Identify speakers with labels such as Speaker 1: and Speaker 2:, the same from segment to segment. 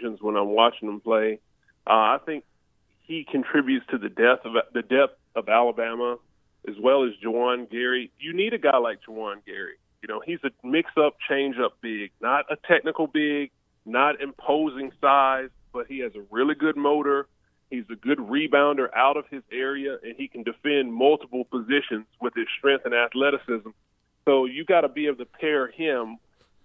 Speaker 1: when I'm watching him play. I think he contributes to the depth of Alabama, as well as Juwan Gary. You need a guy like Juwan Gary. You know, he's a mix-up, change-up big, not a technical big, not imposing size, but he has a really good motor. He's a good rebounder out of his area, and he can defend multiple positions with his strength and athleticism. So you got to be able to pair him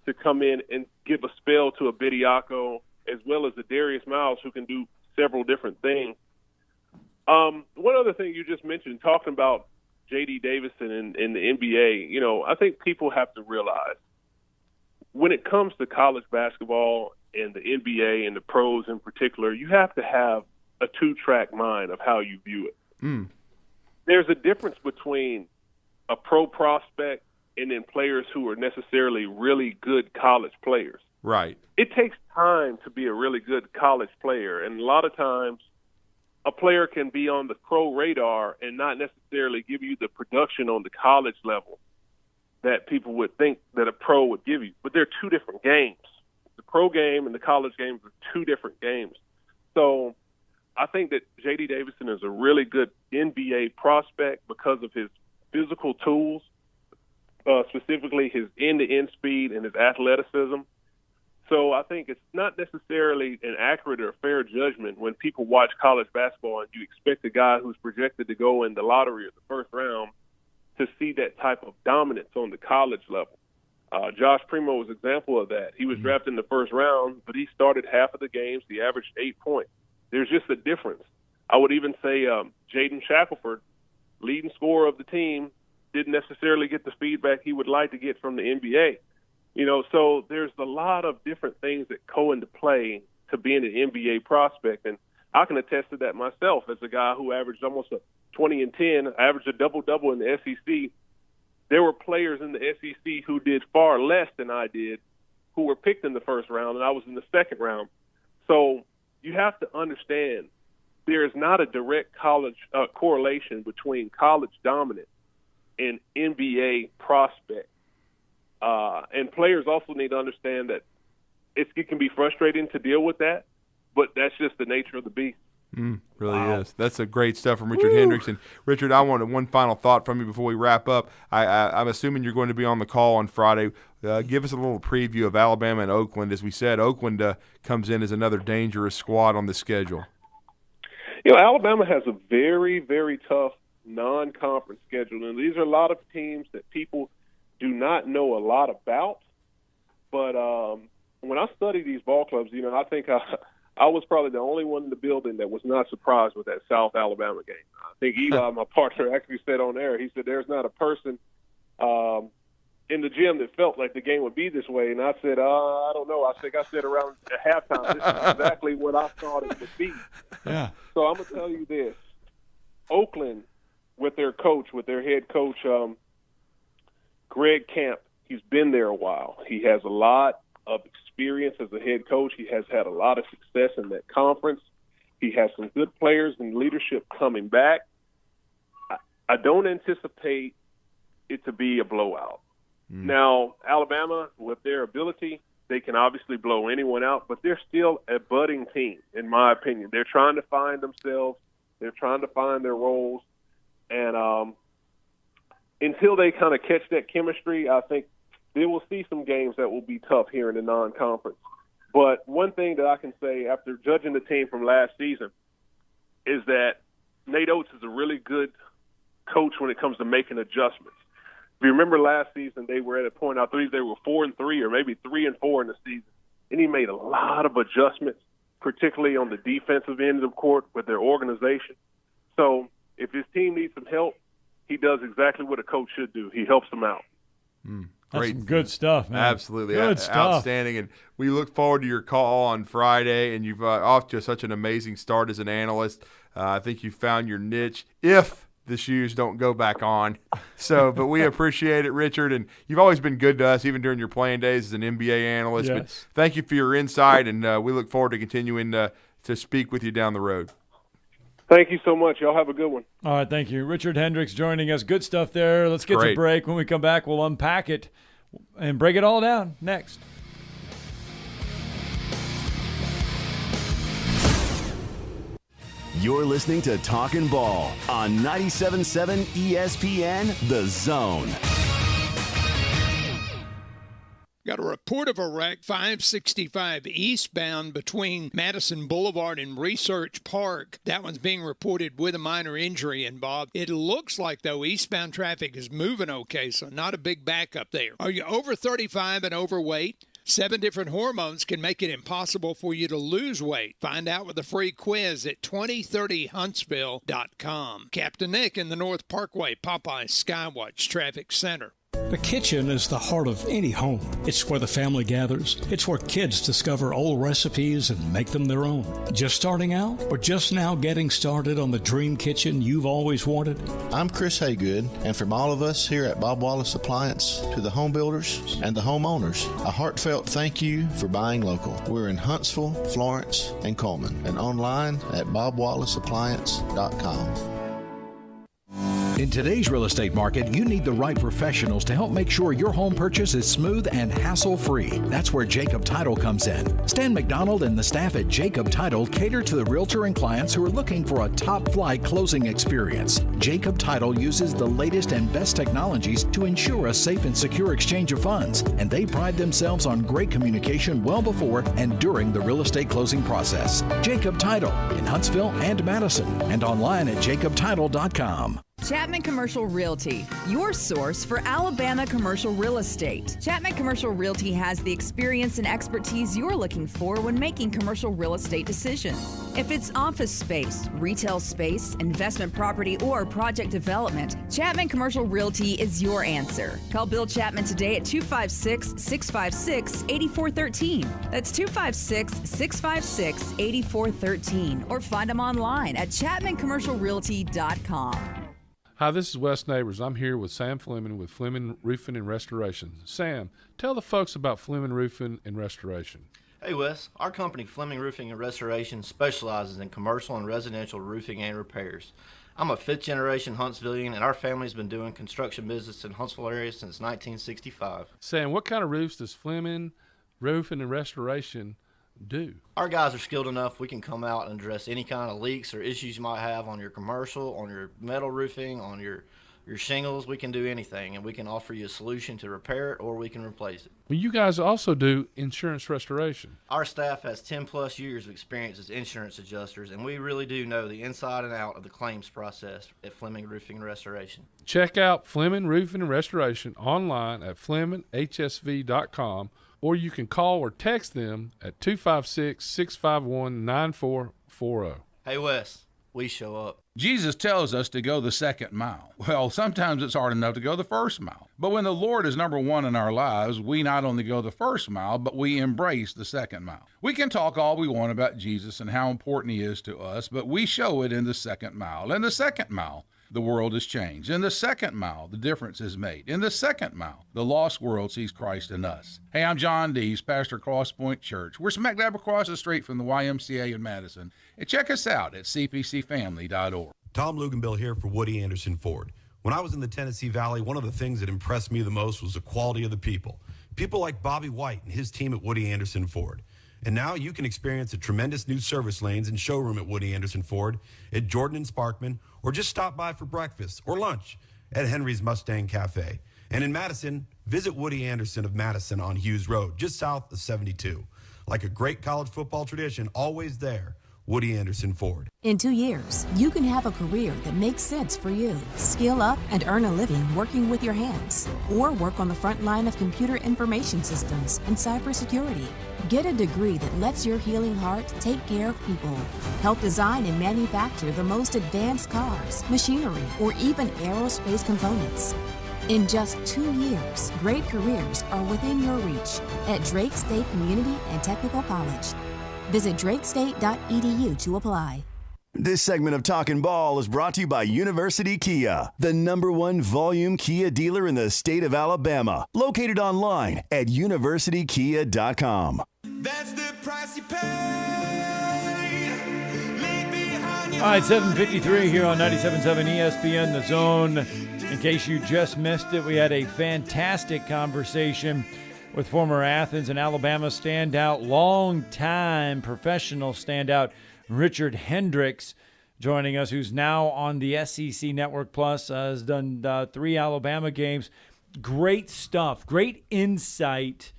Speaker 1: to come in and give a spell to a Bediako, as well as a Darius Miles, who can do several different things. One other thing you just mentioned, talking about J.D. Davison in the NBA, you know, I think people have to realize when it comes to college basketball and the NBA and the pros in particular, you have to have a two-track mind of how you view it. There's a difference between a pro prospect and then players who are necessarily really good college players.
Speaker 2: Right.
Speaker 1: It takes time to be a really good college player, and a lot of times a player can be on the pro radar and not necessarily give you the production on the college level that people would think that a pro would give you. But they're two different games. The pro game and the college game are two different games. So I think that J.D. Davison is a really good NBA prospect because of his physical tools, specifically his end-to-end speed and his athleticism. So I think it's not necessarily an accurate or fair judgment when people watch college basketball and you expect a guy who's projected to go in the lottery or the first round to see that type of dominance on the college level. Josh Primo was an example of that. He was drafted in the first round, but he started half of the games. He averaged 8 points. There's just a difference. I would even say Jaden Shackelford, leading scorer of the team, didn't necessarily get the feedback he would like to get from the NBA. You know, so there's a lot of different things that go into play to being an NBA prospect, and I can attest to that myself as a guy who averaged almost a 20 and 10, averaged a double-double in the SEC. There were players in the SEC who did far less than I did, who were picked in the first round, and I was in the second round. So you have to understand there is not a direct college correlation between college dominance and NBA prospect. And players also need to understand that it can be frustrating to deal with that, but that's just the nature of the beast.
Speaker 2: Really is. That's a great stuff from Richard Hendrix. And Richard, I wanted one final thought from you before we wrap up. I'm assuming you're going to be on the call on Friday. Give us a little preview of Alabama and Oakland. As we said, Oakland comes in as another dangerous squad on the schedule.
Speaker 1: You know, Alabama has a very, very tough non-conference schedule, and these are a lot of teams that people do not know a lot about. But when I study these ball clubs, you know, I think I was probably the only one in the building that was not surprised with that South Alabama game. I think Eli, my partner, actually said on air, he said there's not a person in the gym that felt like the game would be this way. And I said, I don't know. I think I said around halftime, this is exactly what I thought it would be.
Speaker 2: Yeah.
Speaker 1: So I'm going to tell you this. Oakland, with their head coach, Greg Camp, he's been there a while. He has a lot of experience as a head coach. He has had a lot of success in that conference. He has some good players and leadership coming back. I don't anticipate it to be a blowout. Now, Alabama, with their ability, they can obviously blow anyone out, but they're still a budding team, in my opinion. They're trying to find themselves. They're trying to find their roles. And until they kind of catch that chemistry, I think they will see some games that will be tough here in the non-conference. But one thing that I can say after judging the team from last season is that Nate Oates is a really good coach when it comes to making adjustments. If you remember last season, they were at a point, I believe they were 4-3 or maybe 3-4 in the season, and he made a lot of adjustments, particularly on the defensive end of the court with their organization. So if his team needs some help, he does exactly what a coach should do. He helps them out.
Speaker 3: That's some good stuff, man.
Speaker 2: Absolutely.
Speaker 3: Good stuff.
Speaker 2: Outstanding. And we look forward to your call on Friday, and you've off to such an amazing start as an analyst. I think you found your niche if the shoes don't go back on. But we appreciate it, Richard, and you've always been good to us, even during your playing days as an NBA analyst.
Speaker 3: Yes.
Speaker 2: But thank you for your insight, and we look forward to continuing to speak with you down the road.
Speaker 1: Thank you so much. Y'all have a good one.
Speaker 3: All right, thank you. Richard Hendrix joining us. Good stuff there. Let's get to break. When we come back, we'll unpack it and break it all down next.
Speaker 4: You're listening to Talkin Ball on 97.7 ESPN, The Zone.
Speaker 5: Got a report of a wreck 565 eastbound between Madison Boulevard and Research Park. That one's being reported with a minor injury. And, Bob, it looks like, though, eastbound traffic is moving okay, so not a big backup there. Are you over 35 and overweight? 7 different hormones can make it impossible for you to lose weight. Find out with a free quiz at 2030huntsville.com. Captain Nick in the North Parkway, Popeye Skywatch Traffic Center.
Speaker 6: The kitchen is the heart of any home. It's where the family gathers. It's where kids discover old recipes and make them their own. Just starting out or just now getting started on the dream kitchen you've always wanted?
Speaker 7: I'm Chris Haygood, and from all of us here at Bob Wallace Appliance to the home builders and the homeowners, a heartfelt thank you for buying local. We're in Huntsville, Florence, and Coleman, and online at bobwallaceappliance.com.
Speaker 8: In today's real estate market, you need the right professionals to help make sure your home purchase is smooth and hassle-free. That's where Jacob Title comes in. Stan McDonald and the staff at Jacob Title cater to the realtor and clients who are looking for a top-flight closing experience. Jacob Title uses the latest and best technologies to ensure a safe and secure exchange of funds, and they pride themselves on great communication well before and during the real estate closing process. Jacob Title in Huntsville and Madison, and online at jacobtitle.com.
Speaker 9: Chapman Commercial Realty, your source for Alabama commercial real estate. Chapman Commercial Realty has the experience and expertise you're looking for when making commercial real estate decisions. If it's office space, retail space, investment property, or project development, Chapman Commercial Realty is your answer. Call Bill Chapman today at 256-656-8413. That's 256-656-8413. Or find them online at chapmancommercialrealty.com.
Speaker 10: Hi, this is Wes Neighbors. I'm here with Sam Fleming with Fleming Roofing and Restoration. Sam, tell the folks about Fleming Roofing and Restoration.
Speaker 11: Hey Wes, our company Fleming Roofing and Restoration specializes in commercial and residential roofing and repairs. I'm a 5th generation Huntsvillian, and our family's been doing construction business in Huntsville area since 1965.
Speaker 10: Sam, what kind of roofs does Fleming Roofing and Restoration do?
Speaker 11: Our guys are skilled enough. We can come out and address any kind of leaks or issues you might have on your commercial, on your metal roofing, on your shingles. We can do anything, and we can offer you a solution to repair it, or we can replace it.
Speaker 10: Well, you guys also do insurance restoration.
Speaker 11: Our staff has 10 plus years of experience as insurance adjusters, and we really do know the inside and out of the claims process at Fleming Roofing and Restoration.
Speaker 10: Check out Fleming Roofing and Restoration online at fleminghsv.com, or you can call or text them at 256-651-9440.
Speaker 11: Hey Wes, we show up.
Speaker 12: Jesus tells us to go the second mile. Well, sometimes it's hard enough to go the first mile. But when the Lord is number one in our lives, we not only go the first mile, but we embrace the second mile. We can talk all we want about Jesus and how important he is to us, but we show it in the second mile. In the second mile, the world has changed. In the second mile, the difference is made. In the second mile, the lost world sees Christ in us. Hey, I'm John Dees, pastor of Cross Point Church. We're smack dab across the street from the YMCA in Madison. And check us out at cpcfamily.org.
Speaker 13: Tom Luganbill here for Woody Anderson Ford. When I was in the Tennessee Valley, one of the things that impressed me the most was the quality of the people. People like Bobby White and his team at Woody Anderson Ford. And now you can experience the tremendous new service lanes and showroom at Woody Anderson Ford, at Jordan and Sparkman, or just stop by for breakfast or lunch at Henry's Mustang Cafe. And in Madison, visit Woody Anderson of Madison on Hughes Road, just south of 72. Like a great college football tradition, always there, Woody Anderson Ford.
Speaker 14: In 2 years, you can have a career that makes sense for you. Skill up and earn a living working with your hands, or work on the front line of computer information systems and cybersecurity. Get a degree that lets your healing heart take care of people. Help design and manufacture the most advanced cars, machinery, or even aerospace components. In just 2 years, great careers are within your reach at Drake State Community and Technical College. Visit drakestate.edu to apply.
Speaker 4: This segment of Talkin Ball is brought to you by University Kia, the #1 volume Kia dealer in the state of Alabama. Located online at universitykia.com.
Speaker 15: That's the price you pay.
Speaker 3: All right, 7:53 here on 97.7 ESPN, The Zone. In case you just missed it, we had a fantastic conversation with former Athens and Alabama standout, long-time professional standout, Richard Hendrix. joining us, who's now on the SEC Network Plus, has done 3 Alabama games. Great stuff, great insight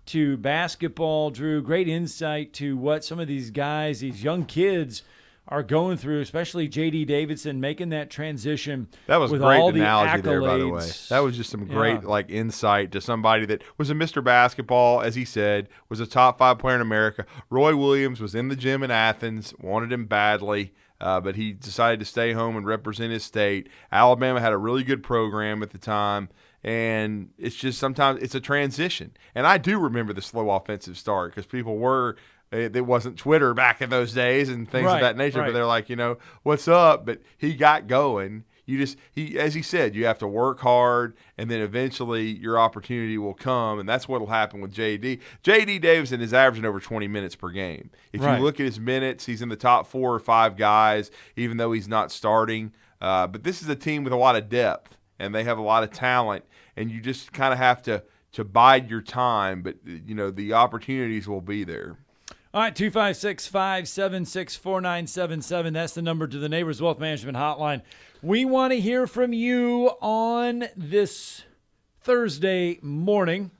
Speaker 3: to basketball, Drew. Great insight to what some of these guys, these young kids, are going through, especially J.D. Davidson making that transition.
Speaker 2: That was
Speaker 3: with
Speaker 2: great
Speaker 3: all the
Speaker 2: analogy there, by the way.
Speaker 3: accolades.
Speaker 2: That was just some great insight to somebody that was a Mr. Basketball, as he said, was a top 5 player in America. Roy Williams was in the gym in Athens, wanted him badly, but he decided to stay home and represent his state. Alabama had a really good program at the time, and it's just sometimes it's a transition. And I do remember the slow offensive start because people were – it wasn't Twitter back in those days and things of that nature, but they're like, what's up? But he got going. As he said, you have to work hard, and then eventually your opportunity will come, and that's what will happen with J.D. J.D. Davidson is averaging over 20 minutes per game. If you look at his minutes, he's in the top 4 or 5 guys, even though he's not starting. But this is a team with a lot of depth, and they have a lot of talent, and you just kind of have to bide your time, but the opportunities will be there.
Speaker 3: All right, 256-576-4977. That's the number to the Neighbors Wealth Management Hotline. We want to hear from you on this Thursday morning.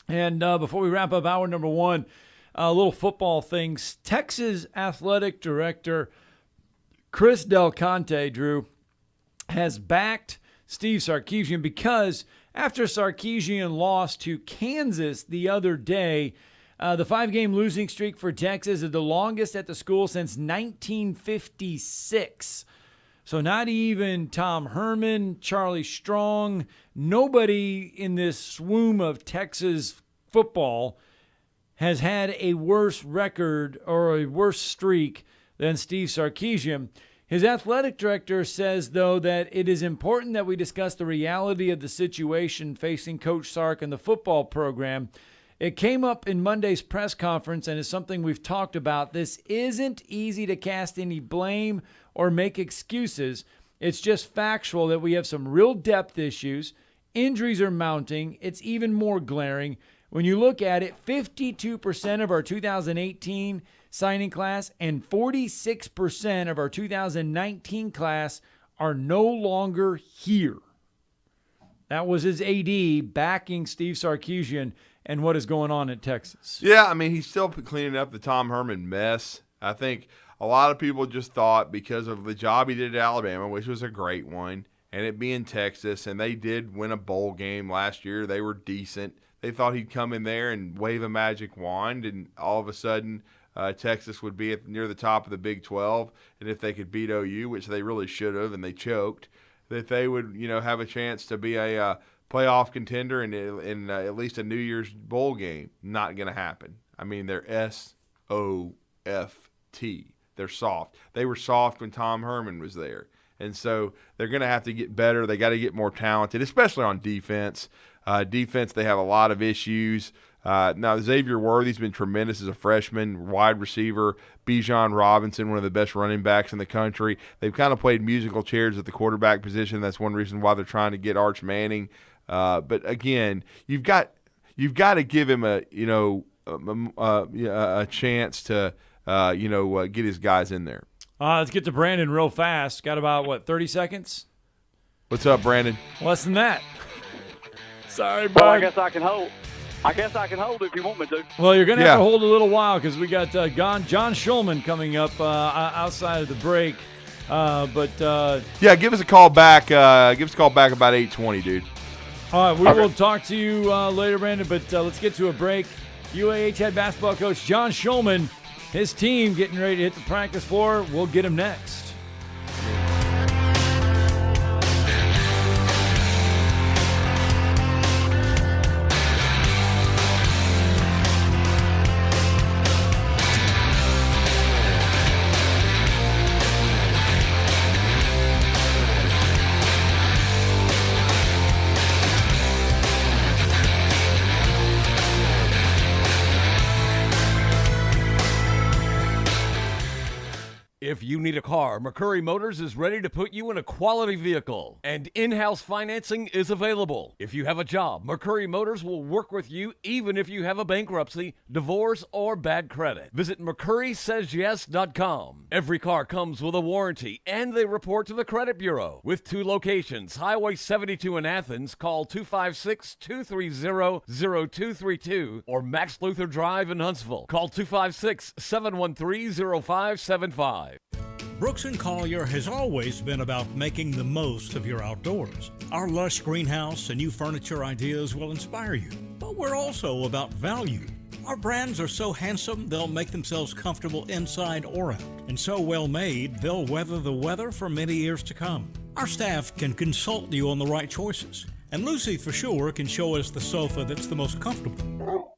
Speaker 3: And before we wrap up hour number 1, a little football things. Texas Athletic Director Chris Del Conte, Drew, has backed Steve Sarkisian because after Sarkisian lost to Kansas the other day, the 5-game losing streak for Texas is the longest at the school since 1956. So not even Tom Herman, Charlie Strong, nobody in this swoon of Texas football has had a worse record or a worse streak than Steve Sarkisian. His athletic director says, though, that it is important that we discuss the reality of the situation facing Coach Sark and the football program. It came up in Monday's press conference and is something we've talked about. This isn't easy to cast any blame or make excuses. It's just factual that we have some real depth issues. Injuries are mounting. It's even more glaring. When you look at it, 52% of our 2018 signing class and 46% of our 2019 class are no longer here. That was his AD backing Steve Sarkisian and what is going on at Texas.
Speaker 2: Yeah, I mean, he's still cleaning up the Tom Herman mess. I think a lot of people just thought because of the job he did at Alabama, which was a great one, and it being Texas, and they did win a bowl game last year. They were decent. They thought he'd come in there and wave a magic wand, and all of a sudden Texas would be near the top of the Big 12, and if they could beat OU, which they really should have, and they choked, that they would have a chance to be a playoff contender in at least a New Year's bowl game. Not going to happen. I mean, they're S-O-F-T. They're soft. They were soft when Tom Herman was there. And so they're going to have to get better. They got to get more talented, especially on defense. Defense, they have a lot of issues. Now, Xavier Worthy's been tremendous as a freshman, wide receiver. Bijan Robinson, one of the best running backs in the country. They've kind of played musical chairs at the quarterback position. That's one reason why they're trying to get Arch Manning. But again, you've got to give him a chance to get his guys in there.
Speaker 3: Let's get to Brandon real fast. Got about 30 seconds?
Speaker 2: What's up, Brandon?
Speaker 3: Less than that. Sorry, bud.
Speaker 16: Well, I guess I can hold it if you want me to.
Speaker 3: Well, you're going to have to hold a little while because we got John Shulman coming up outside of the break.
Speaker 2: Give us a call back. Give us a call back about 8:20, dude.
Speaker 3: All right, we will talk to you later, Brandon, but let's get to a break. UAH head basketball coach John Shulman, his team getting ready to hit the practice floor. We'll get him next.
Speaker 17: If you need a car, McCurry Motors is ready to put you in a quality vehicle, and in-house financing is available. If you have a job, McCurry Motors will work with you even if you have a bankruptcy, divorce, or bad credit. Visit McCurrySaysYes.com. Every car comes with a warranty, and they report to the credit bureau. With 2 locations, Highway 72 in Athens, call 256-230-0232, or Max Luther Drive in Huntsville, call 256-713-0575.
Speaker 6: Brooks & Collier has always been about making the most of your outdoors. Our lush greenhouse and new furniture ideas will inspire you, but we're also about value. Our brands are so handsome, they'll make themselves comfortable inside or out, and so well made, they'll weather the weather for many years to come. Our staff can consult you on the right choices, and Lucy for sure can show us the sofa that's the most comfortable.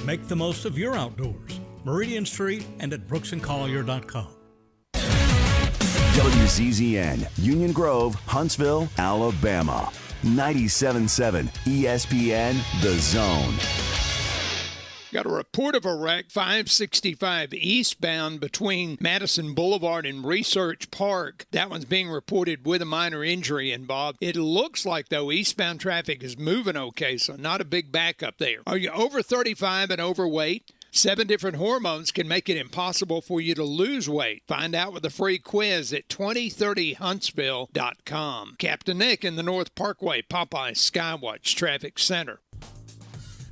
Speaker 6: Make the most of your outdoors. Meridian Street and at brooksandcollier.com.
Speaker 4: WCZN, Union Grove, Huntsville, Alabama. 97.7 ESPN, The Zone.
Speaker 5: Got a report of a wreck 565 eastbound between Madison Boulevard and Research Park. That one's being reported with a minor injury. And Bob, it looks like, though, eastbound traffic is moving okay, so not a big backup there. Are you over 35 and overweight? 7 different hormones can make it impossible for you to lose weight. Find out with a free quiz at 2030huntsville.com. Captain Nick in the North Parkway Popeye Skywatch Traffic Center.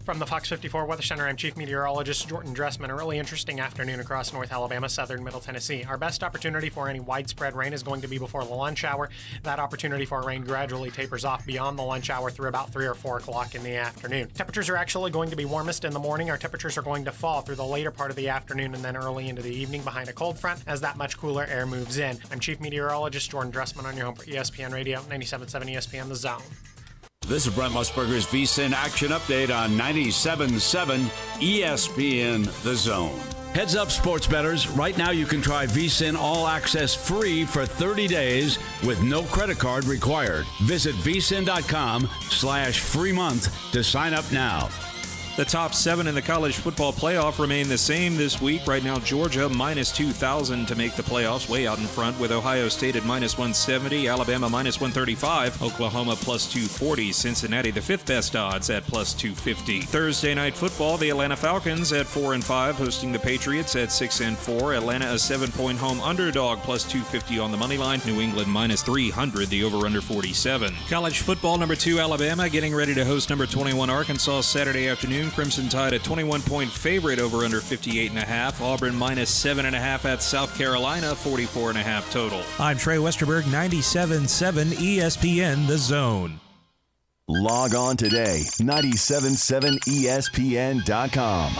Speaker 18: From the Fox 54 Weather Center, I'm Chief Meteorologist Jordan Dressman. A really interesting afternoon across North Alabama, southern Middle Tennessee. Our best opportunity for any widespread rain is going to be before the lunch hour. That opportunity for rain gradually tapers off beyond the lunch hour through about 3 or 4 o'clock in the afternoon. Temperatures are actually going to be warmest in the morning. Our temperatures are going to fall through the later part of the afternoon and then early into the evening behind a cold front as that much cooler air moves in. I'm Chief Meteorologist Jordan Dressman on your home for ESPN Radio, 97.7 ESPN The Zone.
Speaker 19: This is Brent Musburger's VSiN Action Update on 97.7 ESPN The Zone.
Speaker 8: Heads up, sports bettors. Right now you can try VSiN All Access free for 30 days with no credit card required. Visit vsin.com/free month to sign up now.
Speaker 20: The top 7 in the college football playoff remain the same this week. Right now, Georgia minus 2,000 to make the playoffs, way out in front, with Ohio State at minus 170, Alabama minus 135, Oklahoma plus 240, Cincinnati the 5th best odds at plus 250. Thursday night football, the Atlanta Falcons at 4-5, hosting the Patriots at 6-4. Atlanta a 7-point home underdog, plus 250 on the money line. New England minus 300, the over-under 47. College football, number 2 Alabama getting ready to host number 21 Arkansas Saturday afternoon. Crimson Tide a 21-point favorite, over under 58.5. Auburn minus 7.5 at South Carolina, 44.5 total.
Speaker 21: I'm Trey Westerberg, 97.7 ESPN The Zone.
Speaker 4: Log on today, 977ESPN.com.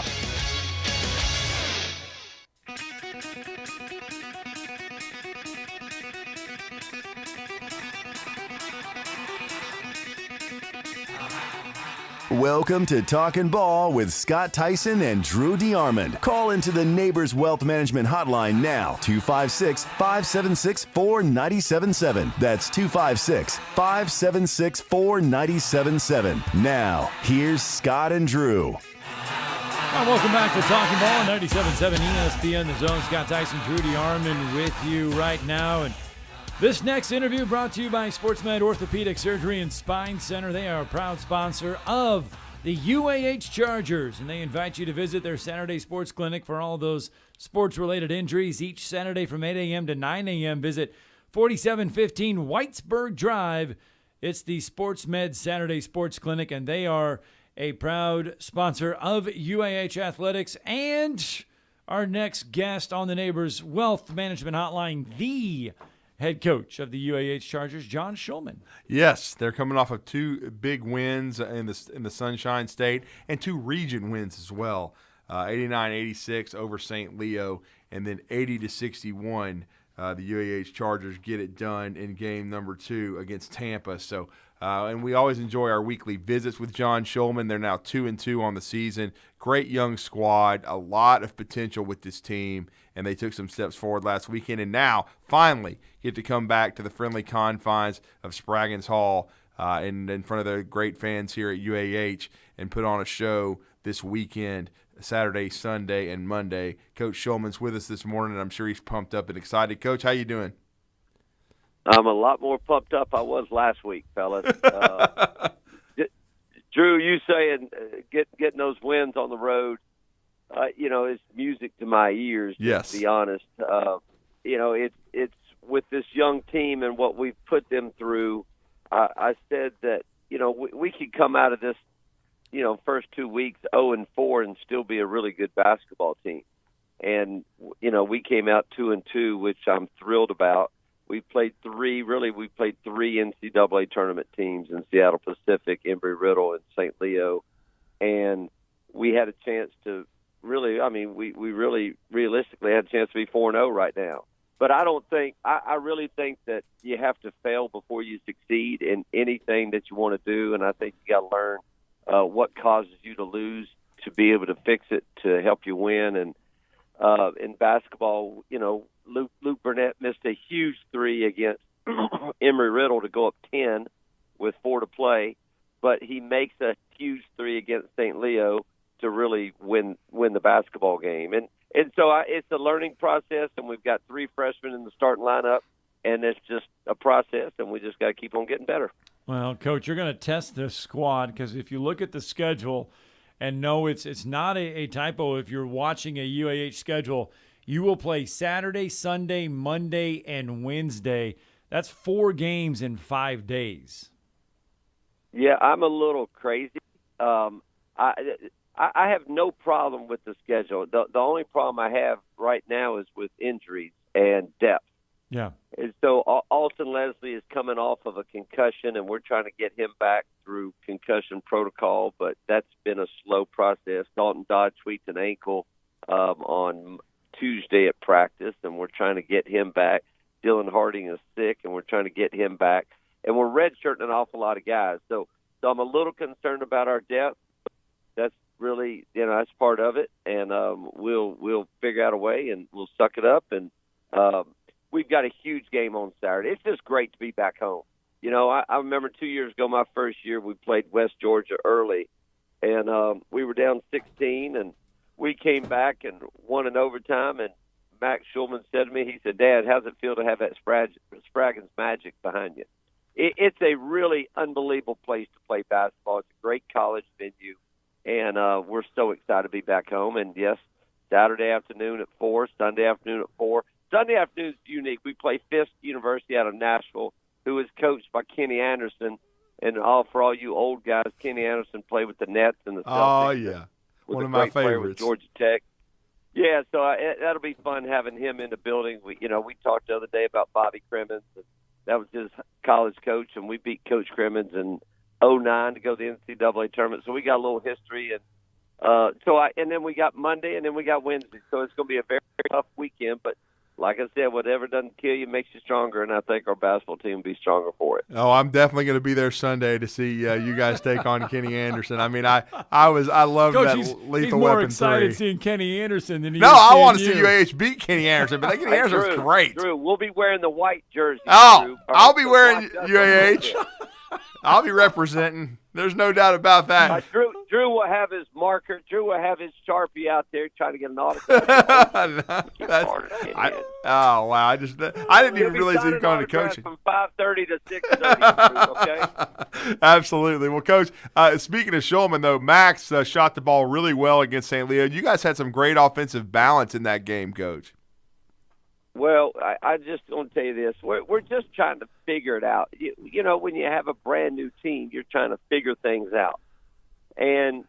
Speaker 4: Welcome to Talkin Ball with Scott Theisen and Drew DeArmond. Call into the Neighbors Wealth Management Hotline now, 256-576-4977. That's 256-576-4977. Now, here's Scott and Drew.
Speaker 3: All right, welcome back to Talkin Ball on 97.7 ESPN The Zone. Scott Theisen, Drew DeArmond with you right now. And this next interview brought to you by SportsMed Orthopedic Surgery and Spine Center. They are a proud sponsor of the UAH Chargers, and they invite you to visit their Saturday sports clinic for all those sports-related injuries each Saturday from 8 a.m. to 9 a.m. Visit 4715 Whitesburg Drive. It's the SportsMed Saturday Sports Clinic, and they are a proud sponsor of UAH Athletics. And our next guest on the Neighbors Wealth Management Hotline, the head coach of the UAH Chargers, John Shulman.
Speaker 2: Yes, they're coming off of 2 big wins in the Sunshine State and 2 region wins as well. 89-86 over St. Leo, and then 80-61. The UAH Chargers get it done in game number 2 against Tampa. So, and we always enjoy our weekly visits with John Shulman. They're now 2-2 on the season. Great young squad, a lot of potential with this team, and they took some steps forward last weekend, and now finally get to come back to the friendly confines of Spraggins Hall in front of the great fans here at UAH and put on a show this weekend Saturday, Sunday, and Monday. Coach Shulman's with us this morning, and I'm sure he's pumped up and excited. Coach, how you doing?
Speaker 1: I'm a lot more pumped up I was last week, fellas. Drew, you saying getting those wins on the road, is music to my ears,
Speaker 2: yes.
Speaker 1: To be honest. It's with this young team and what we've put them through. I said that, we could come out of this, first 2 weeks 0-4 and still be a really good basketball team. And, we came out 2-2, which I'm thrilled about. We played three NCAA tournament teams in Seattle Pacific, Embry-Riddle, and St. Leo. And we had a chance to we really realistically had a chance to be 4-0 right now. But I really think that you have to fail before you succeed in anything that you want to do. And I think you got to learn what causes you to lose to be able to fix it to help you win. And in basketball, Luke Burnett missed a huge three against Embry-Riddle to go up 10 with 4 to play, but he makes a huge three against St. Leo to really win the basketball game. And so it's a learning process, and we've got 3 freshmen in the starting lineup, and it's just a process, and we just got to keep on getting better.
Speaker 3: Well, Coach, you're going to test this squad because if you look at the schedule and no, it's not a typo if you're watching a UAH schedule, you will play Saturday, Sunday, Monday, and Wednesday. That's 4 games in 5 days.
Speaker 1: Yeah, I'm a little crazy. I have no problem with the schedule. The only problem I have right now is with injuries and depth.
Speaker 3: Yeah.
Speaker 1: And so Alton Leslie is coming off of a concussion, and we're trying to get him back through concussion protocol, but that's been a slow process. Dalton Dodd tweaked an ankle on Tuesday at practice, and we're trying to get him back. Dylan Harding is sick, and we're trying to get him back. And we're redshirting an awful lot of guys. So I'm a little concerned about our depth. That's really, that's part of it. And we'll figure out a way, and we'll suck it up. And we've got a huge game on Saturday. It's just great to be back home. I remember 2 years ago, my first year, we played West Georgia early, and we were down 16, and we came back and won in overtime, and Max Shulman said to me, he said, "Dad, how's it feel to have that Spraggins Magic behind you?" It's a really unbelievable place to play basketball. It's a great college venue, and we're so excited to be back home. And, yes, Saturday afternoon at 4, Sunday afternoon at 4. Sunday afternoon is unique. We play Fisk University out of Nashville, who is coached by Kenny Anderson. And for all you old guys, Kenny Anderson played with the Nets and the Celtics.
Speaker 2: Oh, yeah. One of
Speaker 1: my
Speaker 2: favorites.
Speaker 1: Player with Georgia Tech. Yeah, so that'll be fun having him in the building. We talked the other day about Bobby Crimmins. That was his college coach, and we beat Coach Crimmins in 2009 to go to the NCAA tournament. So we got a little history, and and then we got Monday, and then we got Wednesday. So it's going to be a very, very tough weekend. But like I said, whatever doesn't kill you makes you stronger, and I think our basketball team will be stronger for it.
Speaker 2: Oh, I'm definitely going to be there Sunday to see you guys take on Kenny Anderson. I mean, I love
Speaker 3: Coach,
Speaker 2: that
Speaker 3: he's
Speaker 2: lethal
Speaker 3: more
Speaker 2: weapon
Speaker 3: excited
Speaker 2: 3.
Speaker 3: seeing Kenny Anderson than he
Speaker 2: No,
Speaker 3: is
Speaker 2: I want to
Speaker 3: seeing
Speaker 2: see
Speaker 3: you.
Speaker 2: UAH beat Kenny Anderson, but Kenny Anderson's great.
Speaker 1: Drew, we'll be wearing the white jersey.
Speaker 2: Oh,
Speaker 1: Drew.
Speaker 2: I'll be wearing UAH. I'll be representing. There's no doubt about that.
Speaker 1: Drew will have his marker. Drew will have his Sharpie out there trying to get an autograph.
Speaker 2: Oh, wow. I didn't even realize he was going to coaching.
Speaker 1: From 5:30 to 6:30, okay?
Speaker 2: Absolutely. Well, Coach, speaking of Shulman, though, Max shot the ball really well against St. Leo. You guys had some great offensive balance in that game, Coach.
Speaker 1: Well, I just want to tell you this. We're just trying to figure it out. When you have a brand-new team, you're trying to figure things out. And,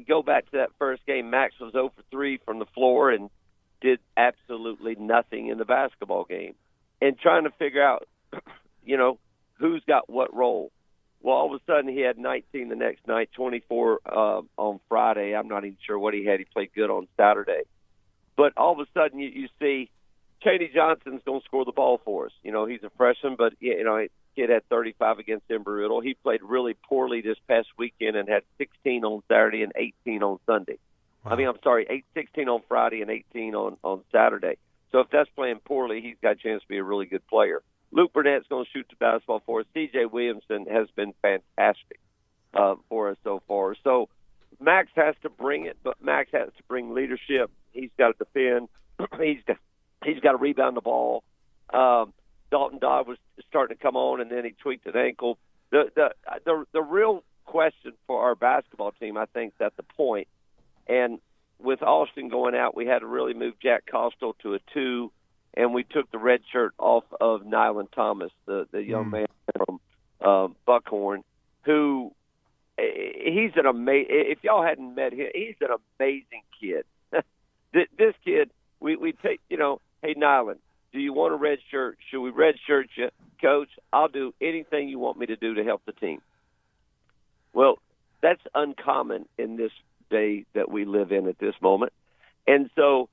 Speaker 1: go back to that first game. Max was 0 for 3 from the floor and did absolutely nothing in the basketball game. And trying to figure out, who's got what role. Well, all of a sudden he had 19 the next night, 24 on Friday. I'm not even sure what he had. He played good on Saturday. But all of a sudden you see Cheney Johnson's going to score the ball for us. He's a freshman, but, kid had 35 against Embry-Riddle. He played really poorly this past weekend and had 16 on Saturday and 18 on Sunday. Wow. 16 on Friday and 18 on Saturday. So if that's playing poorly, he's got a chance to be a really good player. Luke Burnett's going to shoot the basketball for us. C.J. Williamson has been fantastic for us so far. So Max has to bring it, but Max has to bring leadership. He's got to defend. He's got to rebound the ball. Dalton Dodd was starting to come on, and then he tweaked an ankle. The real question for our basketball team, I think, is at the point. And with Austin going out, we had to really move Jack Costal to a 2, and we took the red shirt off of Nyland Thomas, the young man from Buckhorn, who he's an amazing. If y'all hadn't met him, he's an amazing kid. This kid, we take, hey, Nyland, do you want a red shirt? Should we red shirt you? Coach, I'll do anything you want me to do to help the team. Well, that's uncommon in this day that we live in at this moment. And so,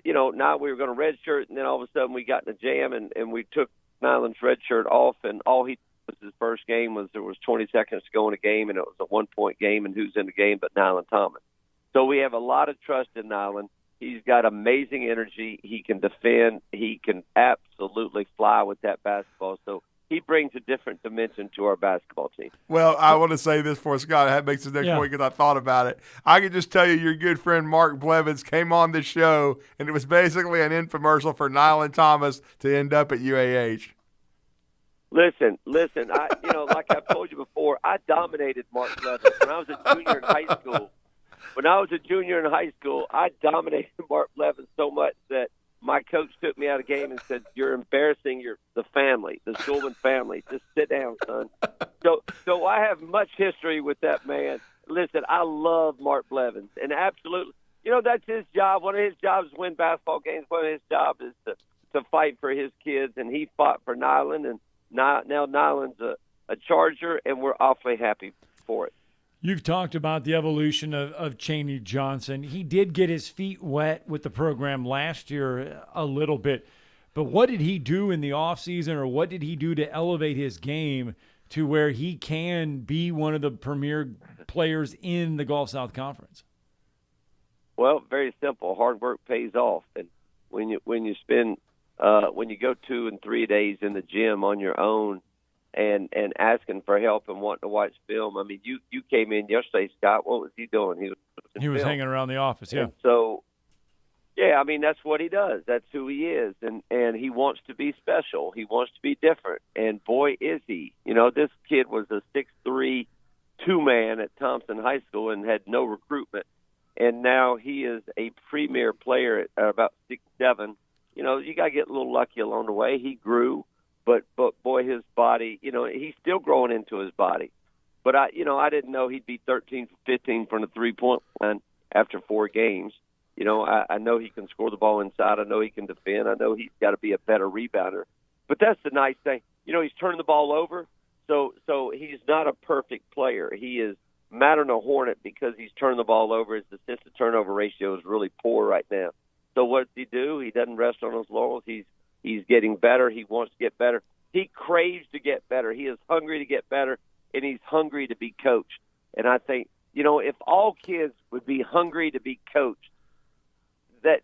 Speaker 1: now we were going to red shirt, and then all of a sudden we got in a jam, and we took Nyland's red shirt off, and all he was his first game was there was 20 seconds to go in a game, and it was a 1-point game, and who's in the game but Nyland Thomas. So we have a lot of trust in Nyland. He's got amazing energy. He can defend. He can absolutely fly with that basketball. So he brings a different dimension to our basketball team.
Speaker 2: Well, I want to say this for Scott. That makes the next point because I thought about it. I can just tell you your good friend Mark Blevins came on the show, and it was basically an infomercial for Nyland Thomas to end up at UAH.
Speaker 1: Listen. Like I've told you before, I dominated Mark Blevins when I was a junior in high school. When I was a junior in high school, I dominated Mark Blevins so much that my coach took me out of the game and said, "You're embarrassing the family, the Shulman family. Just sit down, son." So I have much history with that man. Listen, I love Mark Blevins, and absolutely, that's his job. One of his jobs is win basketball games. One of his jobs is to fight for his kids, and he fought for Nyland, and now Nyland's a Charger, and we're awfully happy for it.
Speaker 3: You've talked about the evolution of Chaney Johnson. He did get his feet wet with the program last year a little bit, but what did he do in the offseason, or what did he do to elevate his game to where he can be one of the premier players in the Gulf South Conference?
Speaker 1: Well, very simple. Hard work pays off, and when you spend when you go 2 and 3 days in the gym on your own, and asking for help and wanting to watch film. I mean, you came in yesterday, Scott. What was he doing? He was
Speaker 3: hanging around the office, yeah.
Speaker 1: And so, yeah, I mean, that's what he does. That's who he is. And he wants to be special. He wants to be different. And, boy, is he. This kid was a 6'3", two-man at Thompson High School and had no recruitment. And now he is a premier player at about 6'7". You got to get a little lucky along the way. He grew. But boy, his body, he's still growing into his body. But I didn't know he'd be 13 for 15 from the 3-point line after 4 games. I know he can score the ball inside. I know he can defend. I know he's got to be a better rebounder. But that's the nice thing. He's turning the ball over. So he's not a perfect player. He is Mattern a Hornet because he's turning the ball over. His assist-to-turnover ratio is really poor right now. So what does he do? He doesn't rest on his laurels. He's getting better. He wants to get better. He craves to get better. He is hungry to get better, and he's hungry to be coached. And I think, if all kids would be hungry to be coached, that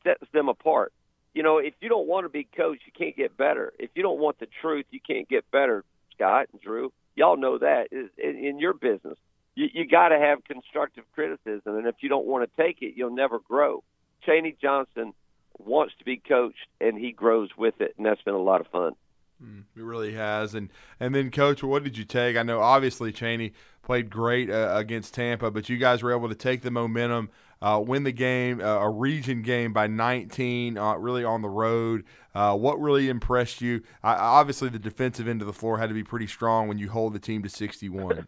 Speaker 1: sets them apart. If you don't want to be coached, you can't get better. If you don't want the truth, you can't get better, Scott and Drew. Y'all know that in your business. You got to have constructive criticism, and if you don't want to take it, you'll never grow. Chaney Johnson wants to be coached, and he grows with it, and that's been a lot of fun.
Speaker 2: It really has. And then, Coach, what did you take? I know obviously Chaney played great against Tampa, but you guys were able to take the momentum, win the game, a region game by 19, really on the road. What really impressed you? Obviously the defensive end of the floor had to be pretty strong when you hold the team to 61.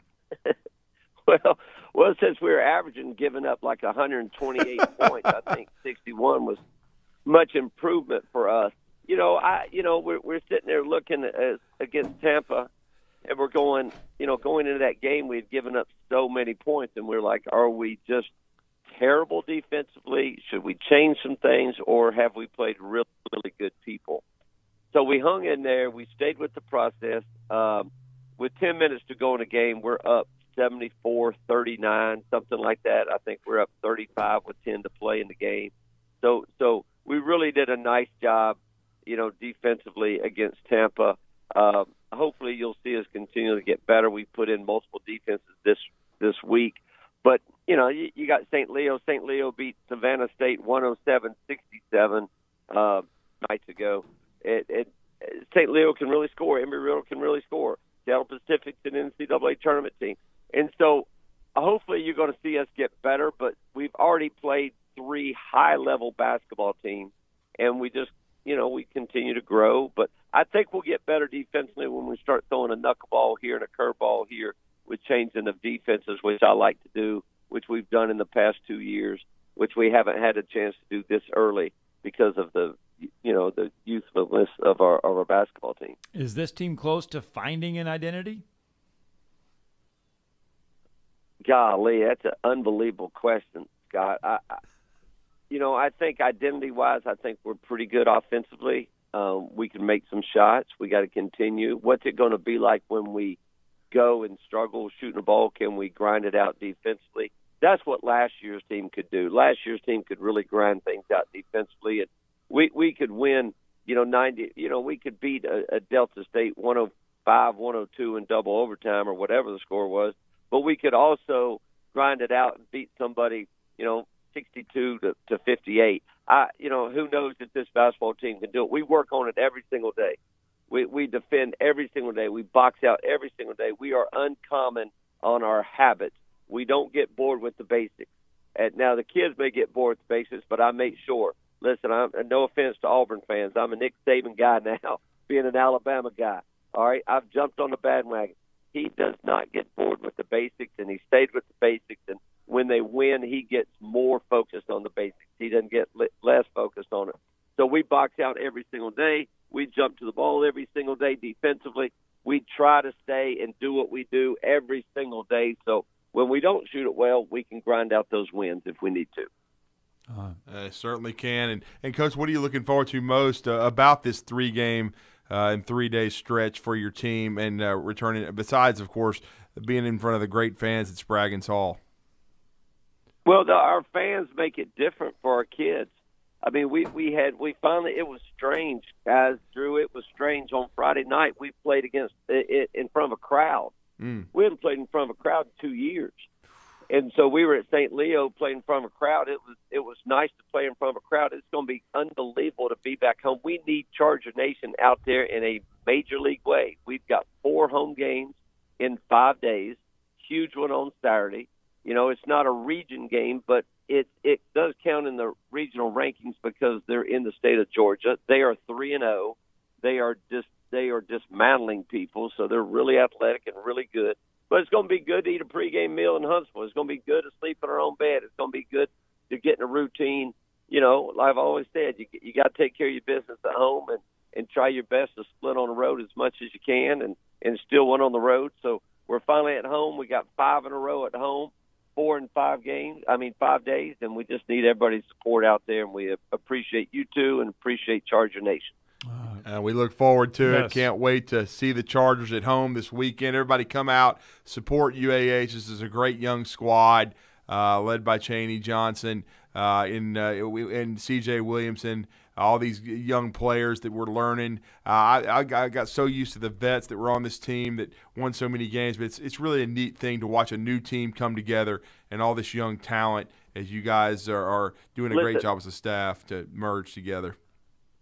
Speaker 1: Well, since we were averaging giving up like 128 points, I think 61 was much improvement for us. We're sitting there looking against Tampa, and we're going into that game, we'd given up so many points, and we're like, are we just terrible defensively? Should we change some things, or have we played really, really good people? So we hung in there. We stayed with the process. With 10 minutes to go in the game, we're up 74-39, something like that. I think we're up 35 with 10 to play in the game. So we really did a nice job, defensively against Tampa. Hopefully you'll see us continue to get better. We put in multiple defenses this week. But, you got St. Leo. St. Leo beat Savannah State 107-67 nights ago. St. Leo can really score. Embry-Riddle can really score. Seattle Pacific's an NCAA tournament team. And so hopefully you're going to see us get better, but we've already played 3 high-level basketball teams, and we just, we continue to grow. But I think we'll get better defensively when we start throwing a knuckleball here and a curveball here with changing of defenses, which I like to do, which we've done in the past 2 years, which we haven't had a chance to do this early because of the youthfulness of our basketball team.
Speaker 3: Is this team close to finding an identity?
Speaker 1: Golly, that's an unbelievable question, Scott. I think identity-wise, I think we're pretty good offensively. We can make some shots. We got to continue. What's it going to be like when we go and struggle shooting the ball? Can we grind it out defensively? That's what last year's team could do. Last year's team could really grind things out defensively, and we could win, 90. We could beat a Delta State 105-102 in double overtime or whatever the score was. But we could also grind it out and beat somebody, 62 to 58. Who knows if this basketball team can do it? We work on it every single day. We defend every single day. We box out every single day. We are uncommon on our habits. We don't get bored with the basics. And now the kids may get bored with the basics, but I make sure. Listen, no offense to Auburn fans. I'm a Nick Saban guy now, being an Alabama guy. All right, I've jumped on the bandwagon. He does not get bored with the basics, and he stayed with the basics. And when they win, he gets more focused on the basics. He doesn't get less focused on it. So we box out every single day. We jump to the ball every single day defensively. We try to stay and do what we do every single day. So when we don't shoot it well, we can grind out those wins if we need to.
Speaker 2: Certainly can. And Coach, what are you looking forward to most about this 3-game and 3-day stretch for your team and returning, besides, of course, being in front of the great fans at Spraggins Hall?
Speaker 1: Well, our fans make it different for our kids. I mean, we finally, it was strange, guys. Drew, it was strange on Friday night. We played against it in front of a crowd. We haven't played in front of a crowd in 2 years. And so we were at St. Leo playing in front of a crowd. It was nice to play in front of a crowd. It's going to be unbelievable to be back home. We need Charger Nation out there in a major league way. We've got 4 home games in 5 days, huge one on Saturday. It's not a region game, but it does count in the regional rankings because they're in the state of Georgia. They are 3-0. They are dismantling people, so they're really athletic and really good. But it's going to be good to eat a pregame meal in Huntsville. It's going to be good to sleep in our own bed. It's going to be good to get in a routine. Like I've always said, you got to take care of your business at home and try your best to split on the road as much as you can and still win on the road. So we're finally at home. We got 5 in a row at home, 4 in 5 days, and we just need everybody's support out there, and we appreciate you too and appreciate Charger Nation.
Speaker 2: We look forward to it. Can't wait to see the Chargers at home this weekend. Everybody come out, support UAH. This is a great young squad led by Chaney Johnson and C.J. Williamson, all these young players that we're learning. I got so used to the vets that were on this team that won so many games, but it's really a neat thing to watch a new team come together and all this young talent as you guys are doing a great job as a staff to merge together.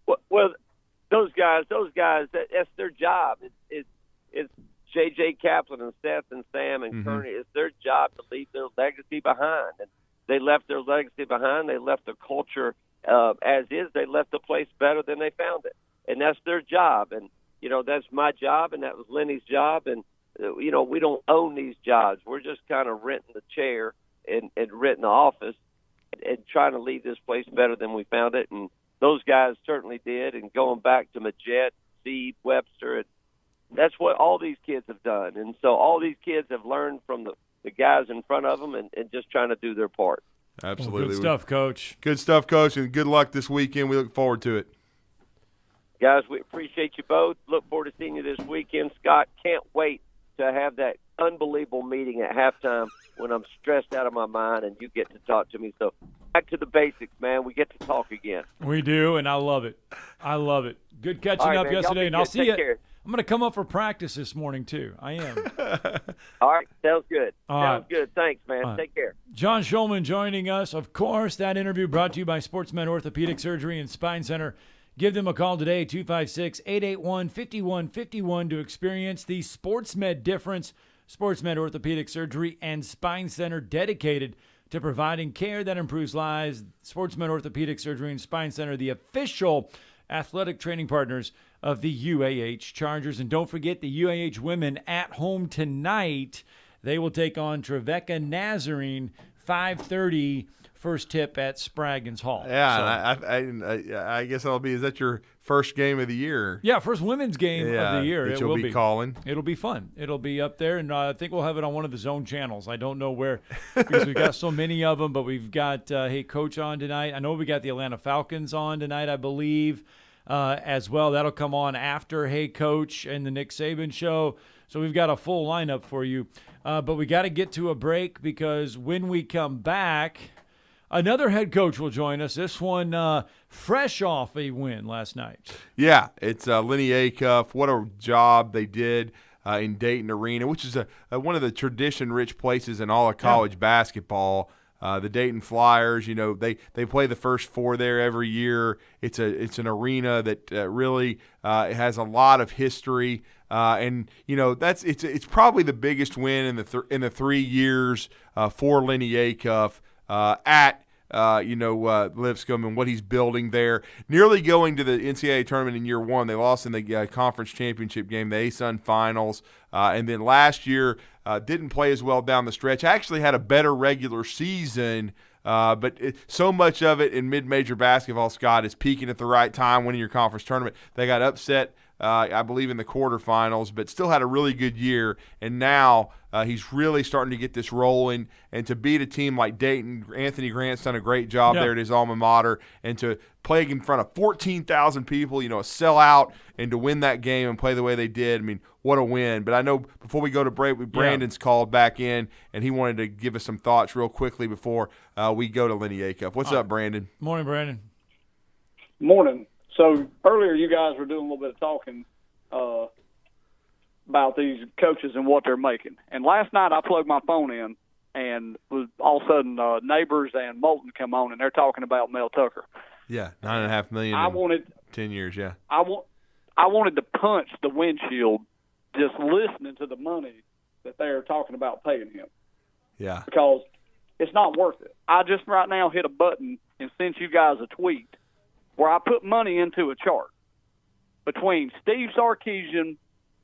Speaker 1: Well, those guys, that's their job. It's J.J. Kaplan and Seth and Sam and Kearney. It's their job to leave their legacy behind. And they left their legacy behind. They left the culture as is. They left the place better than they found it. And that's their job. And, that's my job, and that was Lennie's job. And, we don't own these jobs. We're just kind of renting the chair and renting the office and trying to leave this place better than we found it. And those guys certainly did, and going back to Majette, Steve, Webster, and that's what all these kids have done. And so all these kids have learned from the guys in front of them and just trying to do their part.
Speaker 2: Absolutely.
Speaker 3: Well, good stuff, Coach.
Speaker 2: Good stuff, Coach, and good luck this weekend. We look forward to it.
Speaker 1: Guys, we appreciate you both. Look forward to seeing you this weekend. Scott, can't wait to have that unbelievable meeting at halftime when I'm stressed out of my mind and you get to talk to me. So back to the basics, man. We get to talk again.
Speaker 3: We do, and I love it. Good catching up yesterday, and I'll see you. I'm going to come up for practice this morning, too. I am.
Speaker 1: All right. Sounds good.
Speaker 3: Sounds
Speaker 1: good. Thanks, man. Take care.
Speaker 3: John Shulman joining us. Of course, that interview brought to you by Sportsmed Orthopedic Surgery and Spine Center. Give them a call today, 256-881-5151, to experience the Sportsmed difference. Sportsmed Orthopedic Surgery and Spine Center, dedicated to providing care that improves lives. Sportsmed Orthopedic Surgery and Spine Center, the official athletic training partners of the UAH Chargers. And don't forget the UAH women at home tonight. They will take on Trevecca Nazarene, 5:30, first tip at Spraggins Hall.
Speaker 2: Yeah, so, I guess that'll be, is that your first game of the year?
Speaker 3: Yeah, first women's game of the year.
Speaker 2: It will be calling.
Speaker 3: It'll be fun. It'll be up there, and I think we'll have it on one of the zone channels. I don't know where, because we've got so many of them, but we've got Hey Coach on tonight. I know we got the Atlanta Falcons on tonight, I believe, as well. That'll come on after Hey Coach and the Nick Saban show. So we've got a full lineup for you. But we got to get to a break, because when we come back, another head coach will join us. This one fresh off a win last night.
Speaker 2: Yeah, it's Lennie Acuff. What a job they did in Dayton Arena, which is one of the tradition-rich places in all of college basketball. The Dayton Flyers, they play the first four there every year. It's an arena that really has a lot of history. And it's probably the biggest win in the 3 years for Lennie Acuff at Lipscomb and what he's building there. Nearly going to the NCAA tournament in year one. They lost in the conference championship game, the ASUN finals, and then last year didn't play as well down the stretch. Actually had a better regular season. But so much of it in mid-major basketball, Scott, is peaking at the right time, winning your conference tournament. They got upset, I believe, in the quarterfinals, but still had a really good year. And now he's really starting to get this rolling. And to beat a team like Dayton, Anthony Grant's done a great job there at his alma mater. And to play in front of 14,000 people, a sellout, and to win that game and play the way they did, I mean, what a win. But I know before we go to break, Brandon's called back in, and he wanted to give us some thoughts real quickly before we go to Lennie Acuff. What's up, Brandon?
Speaker 3: Morning, Brandon.
Speaker 16: Morning. So earlier you guys were doing a little bit of talking about these coaches and what they're making. And last night I plugged my phone in, and all of a sudden Neighbors and Moulton come on, and they're talking about Mel Tucker.
Speaker 2: Yeah, $9.5 million in 10 years, yeah.
Speaker 16: I wanted to punch the windshield just listening to the money that they're talking about paying him.
Speaker 2: Yeah.
Speaker 16: Because it's not worth it. I just right now hit a button and sent you guys a tweet where I put money into a chart between Steve Sarkisian,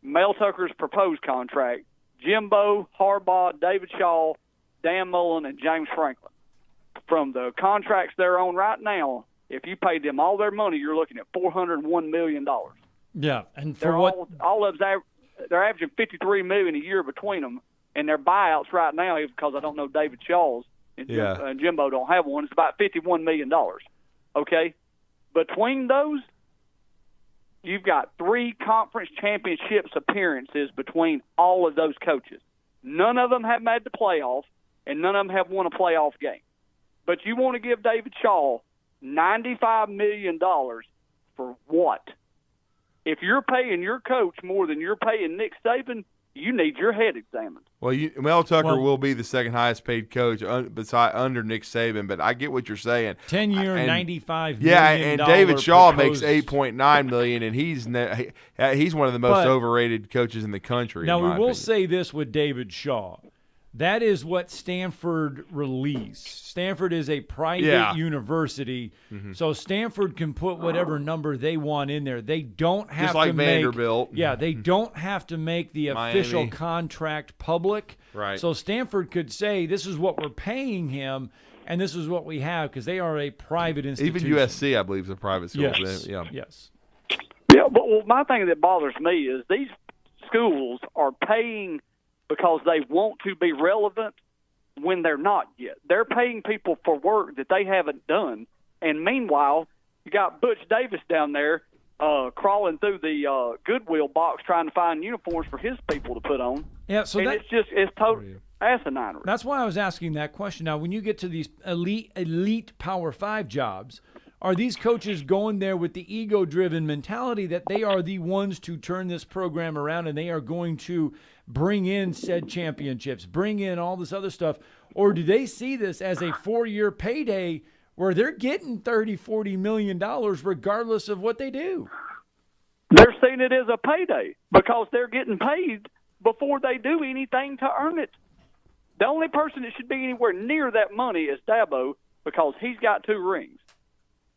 Speaker 16: Mel Tucker's proposed contract, Jimbo, Harbaugh, David Shaw, Dan Mullen, and James Franklin. From the contracts they're on right now, if you paid them all their money, you're looking at $401 million.
Speaker 3: Yeah, and for
Speaker 16: they're
Speaker 3: what?
Speaker 16: All of them, they're averaging $53 million a year between them, and their buyouts right now, because I don't know David Shaw's and Jimbo don't have one, it's about $51 million. Okay? Between those, you've got 3 conference championships appearances between all of those coaches. None of them have made the playoffs, and none of them have won a playoff game. But you want to give David Shaw $95 million for what? If you're paying your coach more than you're paying Nick Saban, you need your head examined.
Speaker 2: Well, Mel Tucker will be the second highest paid coach under Nick Saban, but I get what you're saying.
Speaker 3: 10-year, $95 million.
Speaker 2: Yeah, and David Shaw makes $8.9 million, and he's one of the most overrated coaches in the country.
Speaker 3: Now,
Speaker 2: we
Speaker 3: will say this with David Shaw. That is what Stanford released. Stanford is a private university, so Stanford can put whatever number they want in there. They don't have
Speaker 2: just like
Speaker 3: to
Speaker 2: Vanderbilt.
Speaker 3: They don't have to make the official contract public.
Speaker 2: Right.
Speaker 3: So Stanford could say, this is what we're paying him, and this is what we have, because they are a private institution.
Speaker 2: Even USC, I believe, is a private school.
Speaker 3: Yes.
Speaker 2: Yes.
Speaker 16: Yeah, but my thing that bothers me is these schools are paying because they want to be relevant when they're not yet. They're paying people for work that they haven't done. And meanwhile, you got Butch Davis down there crawling through the Goodwill box trying to find uniforms for his people to put on.
Speaker 3: Yeah, so
Speaker 16: it's totally asinine.
Speaker 3: That's why I was asking that question. Now, when you get to these elite Power 5 jobs, are these coaches going there with the ego-driven mentality that they are the ones to turn this program around and they are going to bring in said championships, bring in all this other stuff? Or do they see this as a 4-year payday where they're getting $30, $40 million regardless of what they do?
Speaker 16: They're seeing it as a payday because they're getting paid before they do anything to earn it. The only person that should be anywhere near that money is Dabo because he's got 2 rings.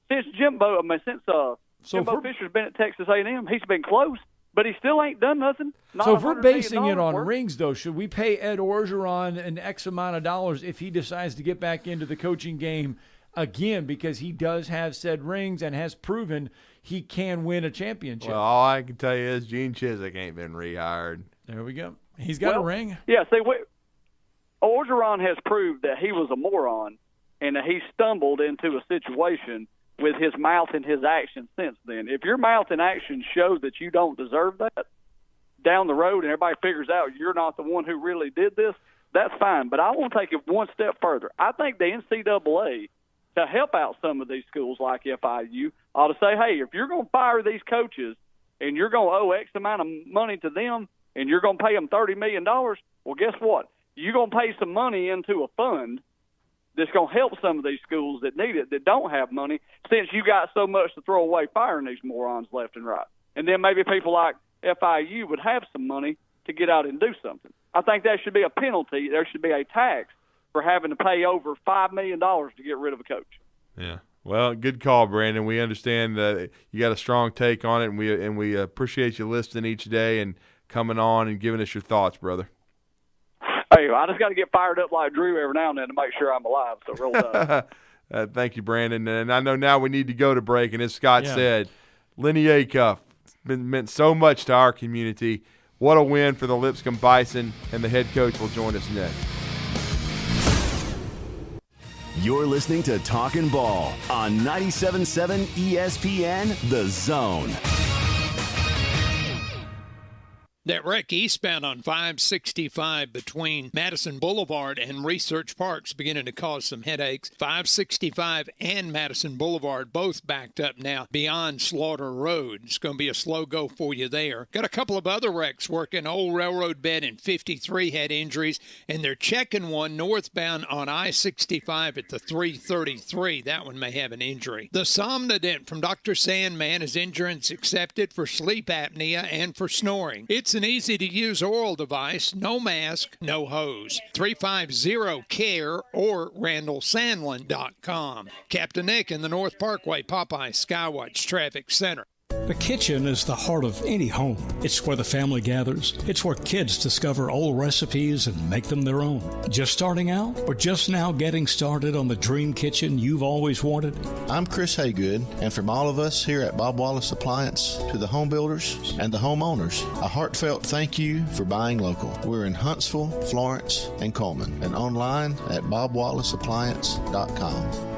Speaker 16: Since Jimbo Fisher's been at Texas A&M, he's been close, but he still ain't done nothing.
Speaker 3: So if we're basing it on rings, though, should we pay Ed Orgeron an X amount of dollars if he decides to get back into the coaching game again because he does have said rings and has proven he can win a championship?
Speaker 2: Well, all I can tell you is Gene Chizik ain't been rehired.
Speaker 3: There we go. He's got a ring.
Speaker 16: Yeah, see, Orgeron has proved that he was a moron and that he stumbled into a situation with his mouth and his actions since then. If your mouth and actions show that you don't deserve that down the road and everybody figures out you're not the one who really did this, that's fine. But I want to take it one step further. I think the NCAA, to help out some of these schools like FIU, ought to say, hey, if you're going to fire these coaches and you're going to owe X amount of money to them and you're going to pay them $30 million, well, guess what? You're going to pay some money into a fund that's going to help some of these schools that need it, that don't have money, since you got so much to throw away firing these morons left and right. And then maybe people like FIU would have some money to get out and do something. I think that should be a penalty. There should be a tax for having to pay over $5 million to get rid of a coach.
Speaker 2: Yeah. Well, good call, Brandon. We understand that you got a strong take on it, and we appreciate you listening each day and coming on and giving us your thoughts, brother.
Speaker 16: Hey, I just got to get fired up like Drew every now and then to make sure I'm alive. So roll tide.
Speaker 2: Thank you, Brandon. And I know now we need to go to break. And as Scott said, Lennie Acuff meant so much to our community. What a win for the Lipscomb Bison, and the head coach will join us next.
Speaker 4: You're listening to Talkin Ball on 97.7 ESPN, The Zone.
Speaker 5: That wreck eastbound on 565 between Madison Boulevard and Research Park's beginning to cause some headaches. 565 and Madison Boulevard both backed up now beyond Slaughter Road. It's going to be a slow go for you there. Got a couple of other wrecks working. Old Railroad Bed in 53 had injuries, and they're checking one northbound on I-65 at the 333. That one may have an injury. The Somnodent from Dr. Sandman is insurance accepted for sleep apnea and for snoring. It's an easy-to-use oral device, no mask, no hose. 350-CARE or RandallSandlin.com. Captain Nick in the North Parkway Popeye Skywatch Traffic Center.
Speaker 6: The kitchen is the heart of any home. It's where the family gathers. It's where kids discover old recipes and make them their own. Just starting out or just now getting started on the dream kitchen you've always wanted?
Speaker 7: I'm Chris Haygood, and from all of us here at Bob Wallace Appliance to the home builders and the homeowners, a heartfelt thank you for buying local. We're in Huntsville, Florence, and Coleman, and online at bobwallaceappliance.com.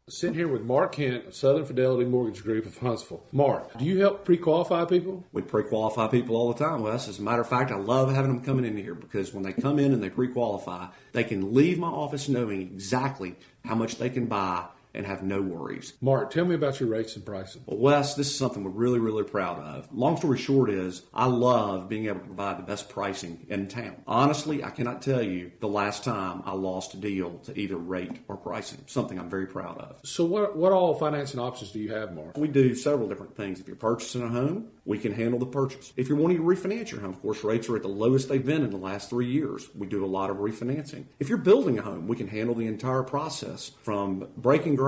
Speaker 10: Sitting here with Mark Kent of Southern Fidelity Mortgage Group of Huntsville. Mark, do you help pre-qualify people?
Speaker 22: We pre-qualify people all the time, Wes. As a matter of fact, I love having them coming in here because when they come in and they pre-qualify, they can leave my office knowing exactly how much they can buy and have no worries.
Speaker 10: Mark, tell me about your rates and pricing.
Speaker 22: Well, Wes, this is something we're really, really proud of. Long story short is, I love being able to provide the best pricing in town. Honestly, I cannot tell you the last time I lost a deal to either rate or pricing, something I'm very proud of.
Speaker 10: So what all financing options do you have, Mark?
Speaker 22: We do several different things. If you're purchasing a home, we can handle the purchase. If you're wanting to refinance your home, of course, rates are at the lowest they've been in the last 3 years. We do a lot of refinancing. If you're building a home, we can handle the entire process from breaking ground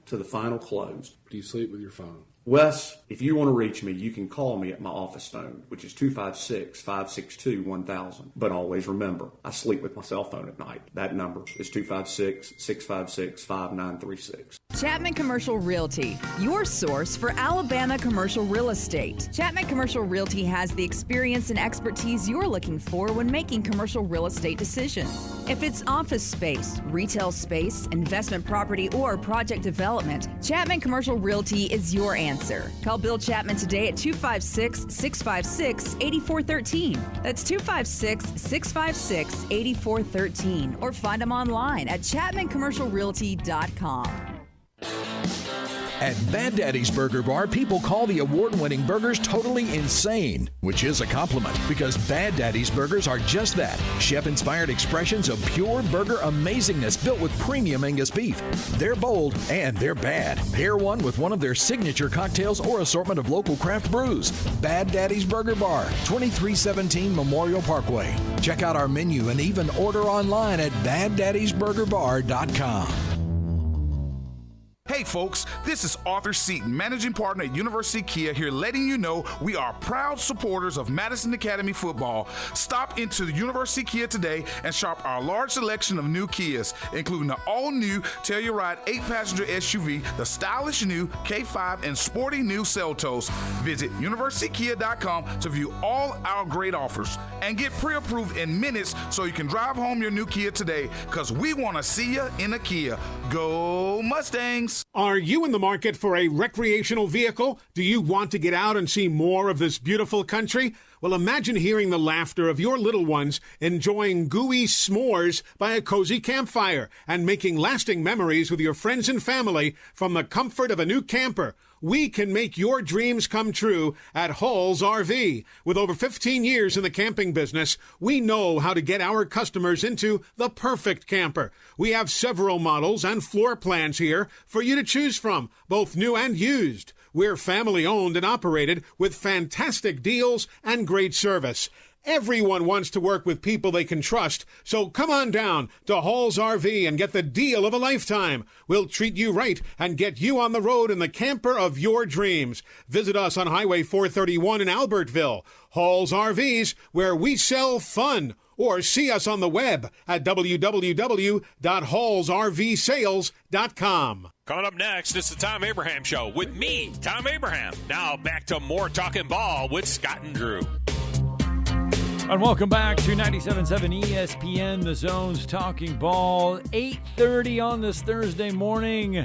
Speaker 22: to the final close.
Speaker 10: Do you sleep with your phone?
Speaker 22: Wes, if you want to reach me, you can call me at my office phone, which is 256-562-1000. But always remember, I sleep with my cell phone at night. That number is 256-656-5936.
Speaker 9: Chapman Commercial Realty, your source for Alabama commercial real estate. Chapman Commercial Realty has the experience and expertise you're looking for when making commercial real estate decisions. If it's office space, retail space, investment property, or project development, Chapman Commercial Realty is your answer. Call Bill Chapman today at 256-656-8413. That's 256-656-8413. Or find him online at chapmancommercialrealty.com.
Speaker 8: At Bad Daddy's Burger Bar, people call the award-winning burgers totally insane, which is a compliment because Bad Daddy's Burgers are just that. Chef-inspired expressions of pure burger amazingness built with premium Angus beef. They're bold and they're bad. Pair one with one of their signature cocktails or assortment of local craft brews. Bad Daddy's Burger Bar, 2317 Memorial Parkway. Check out our menu and even order online at BadDaddy'sBurgerBar.com.
Speaker 11: Hey folks, this is Arthur Seaton, Managing Partner at University Kia, here letting you know we are proud supporters of Madison Academy football. Stop into the University Kia today and shop our large selection of new Kias, including the all-new Telluride 8-passenger SUV, the stylish new K5, and sporty new Seltos. Visit universitykia.com to view all our great offers and get pre-approved in minutes so you can drive home your new Kia today, because we want to see you in a Kia. Go Mustangs!
Speaker 12: Are you in the market for a recreational vehicle? Do you want to get out and see more of this beautiful country? Well, imagine hearing the laughter of your little ones enjoying gooey s'mores by a cozy campfire and making lasting memories with your friends and family from the comfort of a new camper. We can make your dreams come true at Hall's RV. With over 15 years in the camping business, we know how to get our customers into the perfect camper. We have several models and floor plans here for you to choose from, both new and used. We're family owned and operated with fantastic deals and great service. Everyone wants to work with people they can trust, so come on down to Hall's RV and get the deal of a lifetime. We'll treat you right and get you on the road in the camper of your dreams. Visit us on Highway 431 in Albertville. Hall's RVs, where we sell fun. Or see us on the web at www.hallsrvsales.com.
Speaker 23: Coming up next, it's the Tom Abraham Show with me, Tom Abraham. Now back to more Talkin Ball with Scott and Drew.
Speaker 3: And welcome back to 97.7 ESPN, the Zone's Talking Ball, 8:30 on this Thursday morning.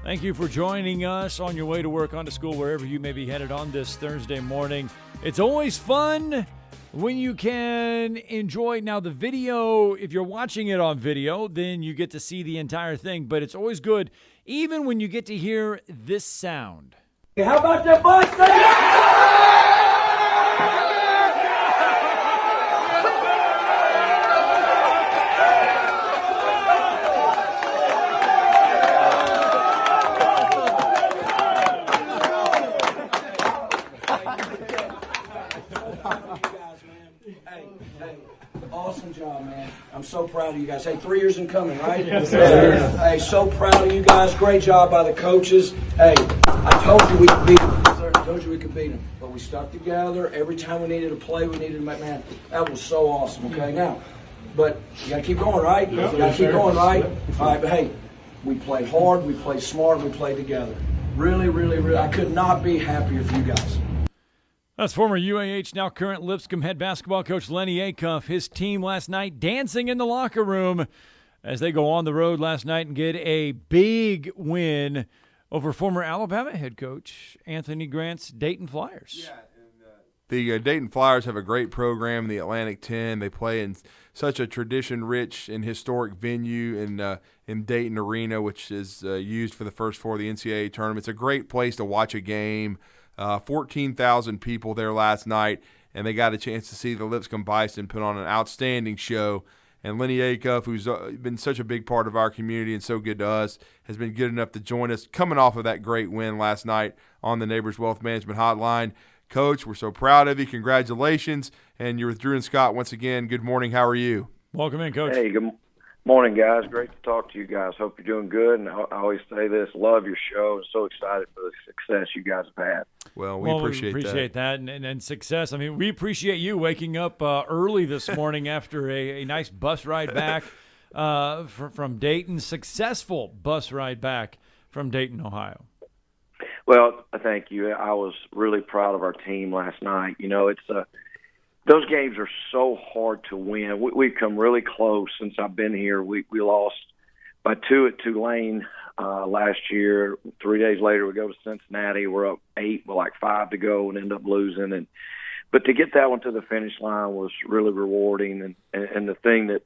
Speaker 3: Thank you for joining us on your way to work, on to school, wherever you may be headed on this Thursday morning. It's always fun when you can enjoy. Now, the video, if you're watching it on video, then you get to see the entire thing. But it's always good, even when you get to hear this sound.
Speaker 15: Hey, how about that, Boston?
Speaker 24: Awesome job, man. I'm so proud of you guys. Hey, 3 years in coming, right? Yes, sir. Hey, so proud of you guys. Great job by the coaches. Hey, I told you we could beat them. I told you we could beat them. But we stuck together. Every time we needed to play, we needed to make, man, that was so awesome, okay? Now, but you got to keep going, right? You got to keep going, right? All right, but hey, we played hard, we played smart, we played together. Really, really, really, I could not be happier for you guys.
Speaker 3: That's former UAH, now current Lipscomb head basketball coach Lennie Acuff. His team last night dancing in the locker room as they go on the road last night and get a big win over former Alabama head coach Anthony Grant's Dayton Flyers.
Speaker 2: Yeah, the Dayton Flyers have a great program in the Atlantic 10. They play in such a tradition-rich and historic venue in Dayton Arena, which is used for the first four of the NCAA tournament. It's a great place to watch a game. 14,000 people there last night, and they got a chance to see the Lipscomb Bison put on an outstanding show. And Lennie Acuff, who's been such a big part of our community and so good to us, has been good enough to join us coming off of that great win last night on the Neighbors Wealth Management Hotline. Coach, we're so proud of you. Congratulations. And you're with Drew and Scott once again. Good morning. How are you?
Speaker 3: Welcome in, Coach.
Speaker 25: Hey, good morning, guys. Great to talk to you guys. Hope you're doing good. And I always say this, love your show. I'm so excited for the success you guys have had.
Speaker 2: Well, we appreciate
Speaker 3: that. And success. I mean, we appreciate you waking up early this morning after a nice bus ride back from Dayton. Successful bus ride back from Dayton, Ohio.
Speaker 25: Well, thank you. I was really proud of our team last night. You know, it's those games are so hard to win. We've come really close since I've been here. We lost by 2 at Tulane last year. 3 days later, we go to Cincinnati. We're up 8 with like 5 to go and end up losing. But to get that one to the finish line was really rewarding. And the thing that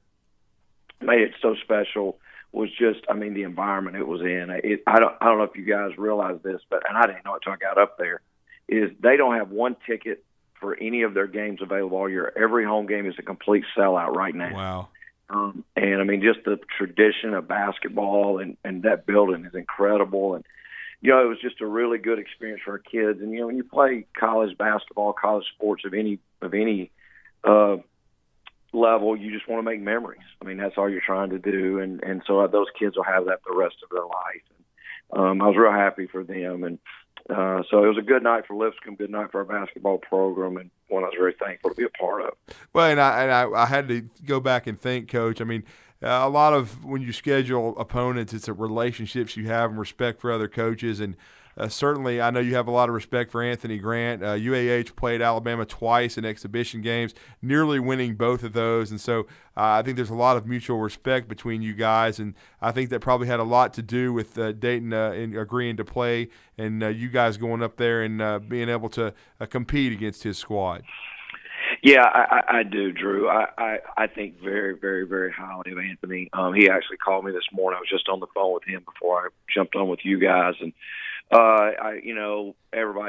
Speaker 25: made it so special was just, I mean, the environment it was in. I don't know if you guys realize this, but and I didn't know it until I got up there, is they don't have one ticket for any of their games available all year. Every home game is a complete sellout right now.
Speaker 2: Wow.
Speaker 25: And I mean, just the tradition of basketball and that building is incredible. And, you know, it was just a really good experience for our kids. And, you know, when you play college basketball, college sports of any level, you just want to make memories. I mean, that's all you're trying to do. And so those kids will have that the rest of their life. And, I was real happy for them. And so it was a good night for Lipscomb, good night for our basketball program, and one I was very thankful to be a part of.
Speaker 2: Well, and I had to go back and think, Coach. I mean, a lot of when you schedule opponents, it's the relationships you have and respect for other coaches. And certainly I know you have a lot of respect for Anthony Grant. UAH played Alabama twice in exhibition games, nearly winning both of those. And so I think there's a lot of mutual respect between you guys. And I think that probably had a lot to do with Dayton in agreeing to play and you guys going up there and being able to compete against his squad.
Speaker 25: Yeah, I do, Drew. I think very, very, very highly of Anthony. He actually called me this morning. I was just on the phone with him before I jumped on with you guys. And,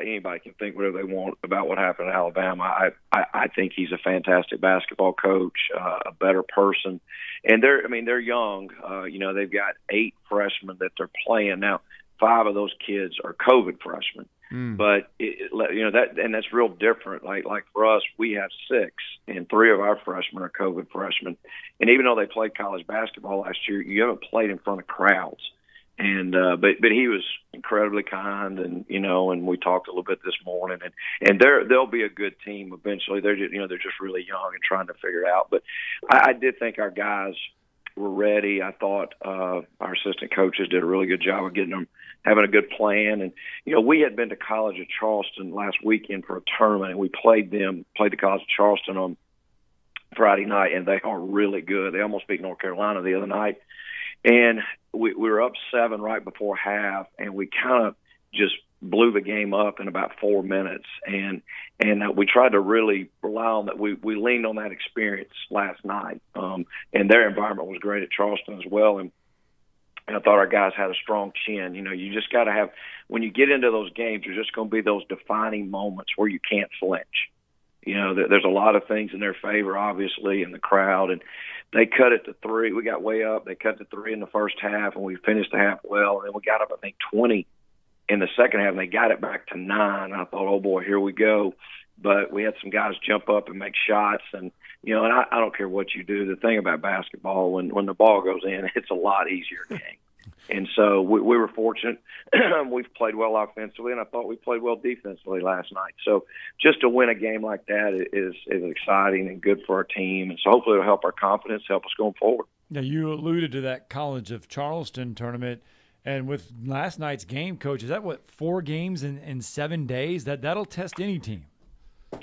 Speaker 25: anybody can think whatever they want about what happened in Alabama. I think he's a fantastic basketball coach, a better person. And they're young. They've got 8 freshmen that they're playing. Now, 5 of those kids are COVID freshmen. But that's real different. Like for us, we have 6, and 3 of our freshmen are COVID freshmen. And even though they played college basketball last year, you haven't played in front of crowds. And but he was incredibly kind, and and we talked a little bit this morning, and they'll be a good team eventually. They're just really young and trying to figure it out. But I did think our guys were ready. I thought our assistant coaches did a really good job of getting them having a good plan. And we had been to College of Charleston last weekend for a tournament, and we played the College of Charleston on Friday night, and they are really good. They almost beat North Carolina the other night. And we were up 7 right before half, and we kind of just blew the game up in about 4 minutes. And we tried to really rely on that. We leaned on that experience last night. And their environment was great at Charleston as well. And I thought our guys had a strong chin. You just got to have, when you get into those games, there's just going to be those defining moments where you can't flinch. There's a lot of things in their favor, obviously, in the crowd. And they cut it to 3. We got way up. They cut to 3 in the first half, and we finished the half well. And then we got up, I think, 20 in the second half, and they got it back to 9. I thought, oh, boy, here we go. But we had some guys jump up and make shots. And, and I don't care what you do. The thing about basketball, when the ball goes in, it's a lot easier game. And so we were fortunate. We've played well offensively, and I thought we played well defensively last night. So just to win a game like that is exciting and good for our team. And so hopefully it'll help our confidence, help us going forward.
Speaker 3: Now, you alluded to that College of Charleston tournament. And with last night's game, Coach, is that 4 games in 7 days? That'll test any team.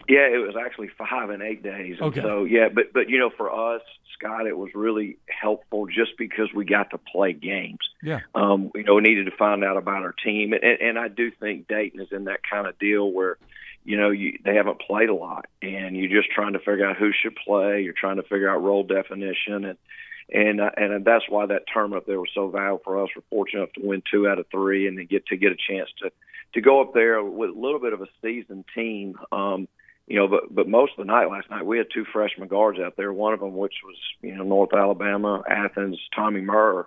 Speaker 25: Yeah, it was actually 5 in 8 days.
Speaker 3: Okay.
Speaker 25: And so, but for us, Scott, it was really helpful just because we got to play games.
Speaker 3: Yeah.
Speaker 25: We needed to find out about our team. And I do think Dayton is in that kind of deal where, they haven't played a lot. And you're just trying to figure out who should play. You're trying to figure out role definition. And that's why that tournament there was so valuable for us. We're fortunate enough to win 2 out of 3 and then get a chance to go up there with a little bit of a seasoned team. But most of the night last night, we had 2 freshman guards out there. One of them, which was, North Alabama, Athens, Tommy Murr.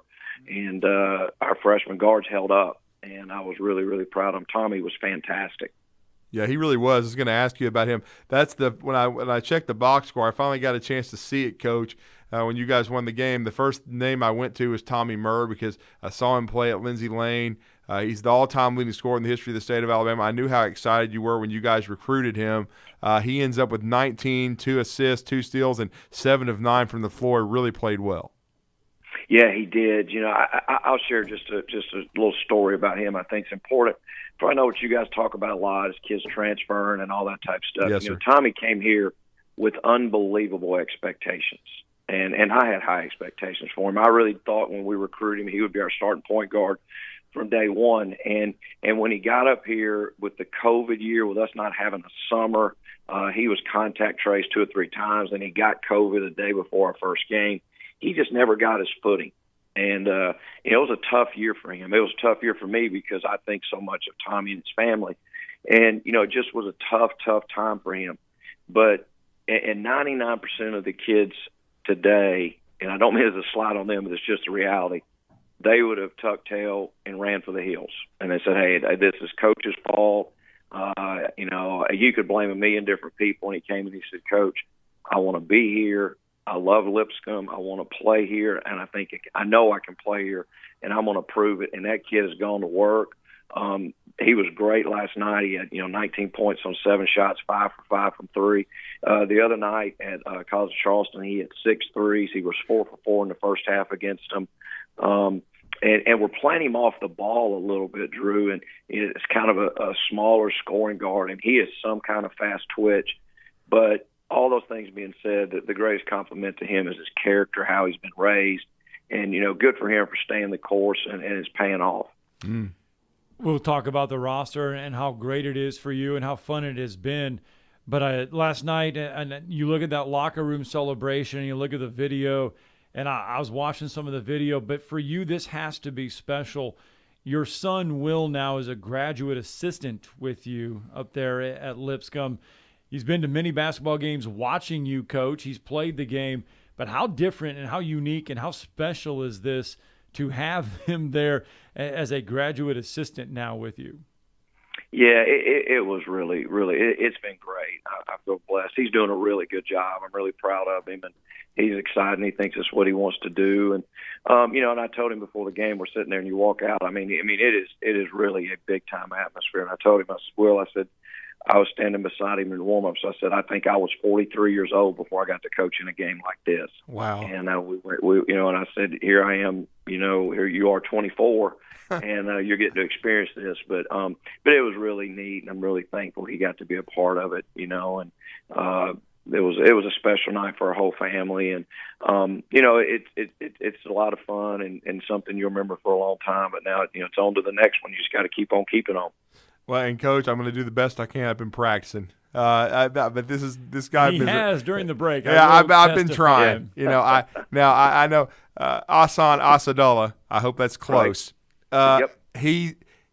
Speaker 25: And our freshman guards held up. And I was really, really proud of him. Tommy was fantastic.
Speaker 2: Yeah, he really was. I was going to ask you about him. That's when I checked the box score, I finally got a chance to see it, Coach. When you guys won the game, the first name I went to was Tommy Murr because I saw him play at Lindsay Lane. He's the all-time leading scorer in the history of the state of Alabama. I knew how excited you were when you guys recruited him. He ends up with 19, 2 assists, 2 steals, and 7 of 9 from the floor. Really played well.
Speaker 25: Yeah, he did. I'll share just a little story about him. I think it's important. I know what you guys talk about a lot is kids transferring and all that type of stuff.
Speaker 2: Yes, sir.
Speaker 25: Tommy came here with unbelievable expectations. And I had high expectations for him. I really thought when we recruited him, he would be our starting point guard from day one. And when he got up here with the COVID year, with us not having a summer, he was contact traced 2 or 3 times, and he got COVID the day before our first game. He just never got his footing. And, it was a tough year for him. It was a tough year for me because I think so much of Tommy and his family. And, it just was a tough time for him. But and 99% of the kids today, and I don't mean as a slight on them, but it's just a reality, they would have tucked tail and ran for the hills. And they said, hey, this is Coach's fault. You could blame a million different people. And he came and he said, Coach, I want to be here. I love Lipscomb. I want to play here, and I know I can play here, and I'm going to prove it. And that kid has gone to work. He was great last night. He had 19 points on 7 shots, 5 for 5 from 3. The other night at College of Charleston, he had 6 threes. He was 4 for 4 in the first half against them. And we're playing him off the ball a little bit, Drew, and it's kind of a smaller scoring guard, and he is some kind of fast twitch. But all those things being said, the greatest compliment to him is his character, how he's been raised, and, good for him for staying the course, and it's paying off.
Speaker 3: Mm. We'll talk about the roster and how great it is for you and how fun it has been. But last night, and you look at that locker room celebration and you look at the video, and I was watching some of the video, but for you, this has to be special. Your son, Will, now is a graduate assistant with you up there at Lipscomb. He's been to many basketball games watching you coach. He's played the game. But how different and how unique and how special is this to have him there as a graduate assistant now with you?
Speaker 25: Yeah, it was really, it's been great. I feel blessed. He's doing a really good job. I'm really proud of him, and he's excited, and he thinks it's what he wants to do. And, and I told him before the game, we're sitting there and you walk out. I mean, it is really a big-time atmosphere. And I told him, I said, Will, I was standing beside him in warm-ups. I said, I think I was 43 years old before I got to coach in a game like this.
Speaker 2: Wow.
Speaker 25: And and I said, here I am, here you are 24, and you're getting to experience this. But it was really neat, and I'm really thankful he got to be a part of it, and it was a special night for our whole family. And, it's a lot of fun and something you'll remember for a long time. But now, it's on to the next one. You just got to keep on keeping on.
Speaker 2: Well, and Coach, I'm going to do the best I can. I've been practicing, but this guy.
Speaker 3: He has during the break.
Speaker 2: Yeah, I've been trying. I know Asan Asadullah. I hope that's close.
Speaker 25: Right. Yep.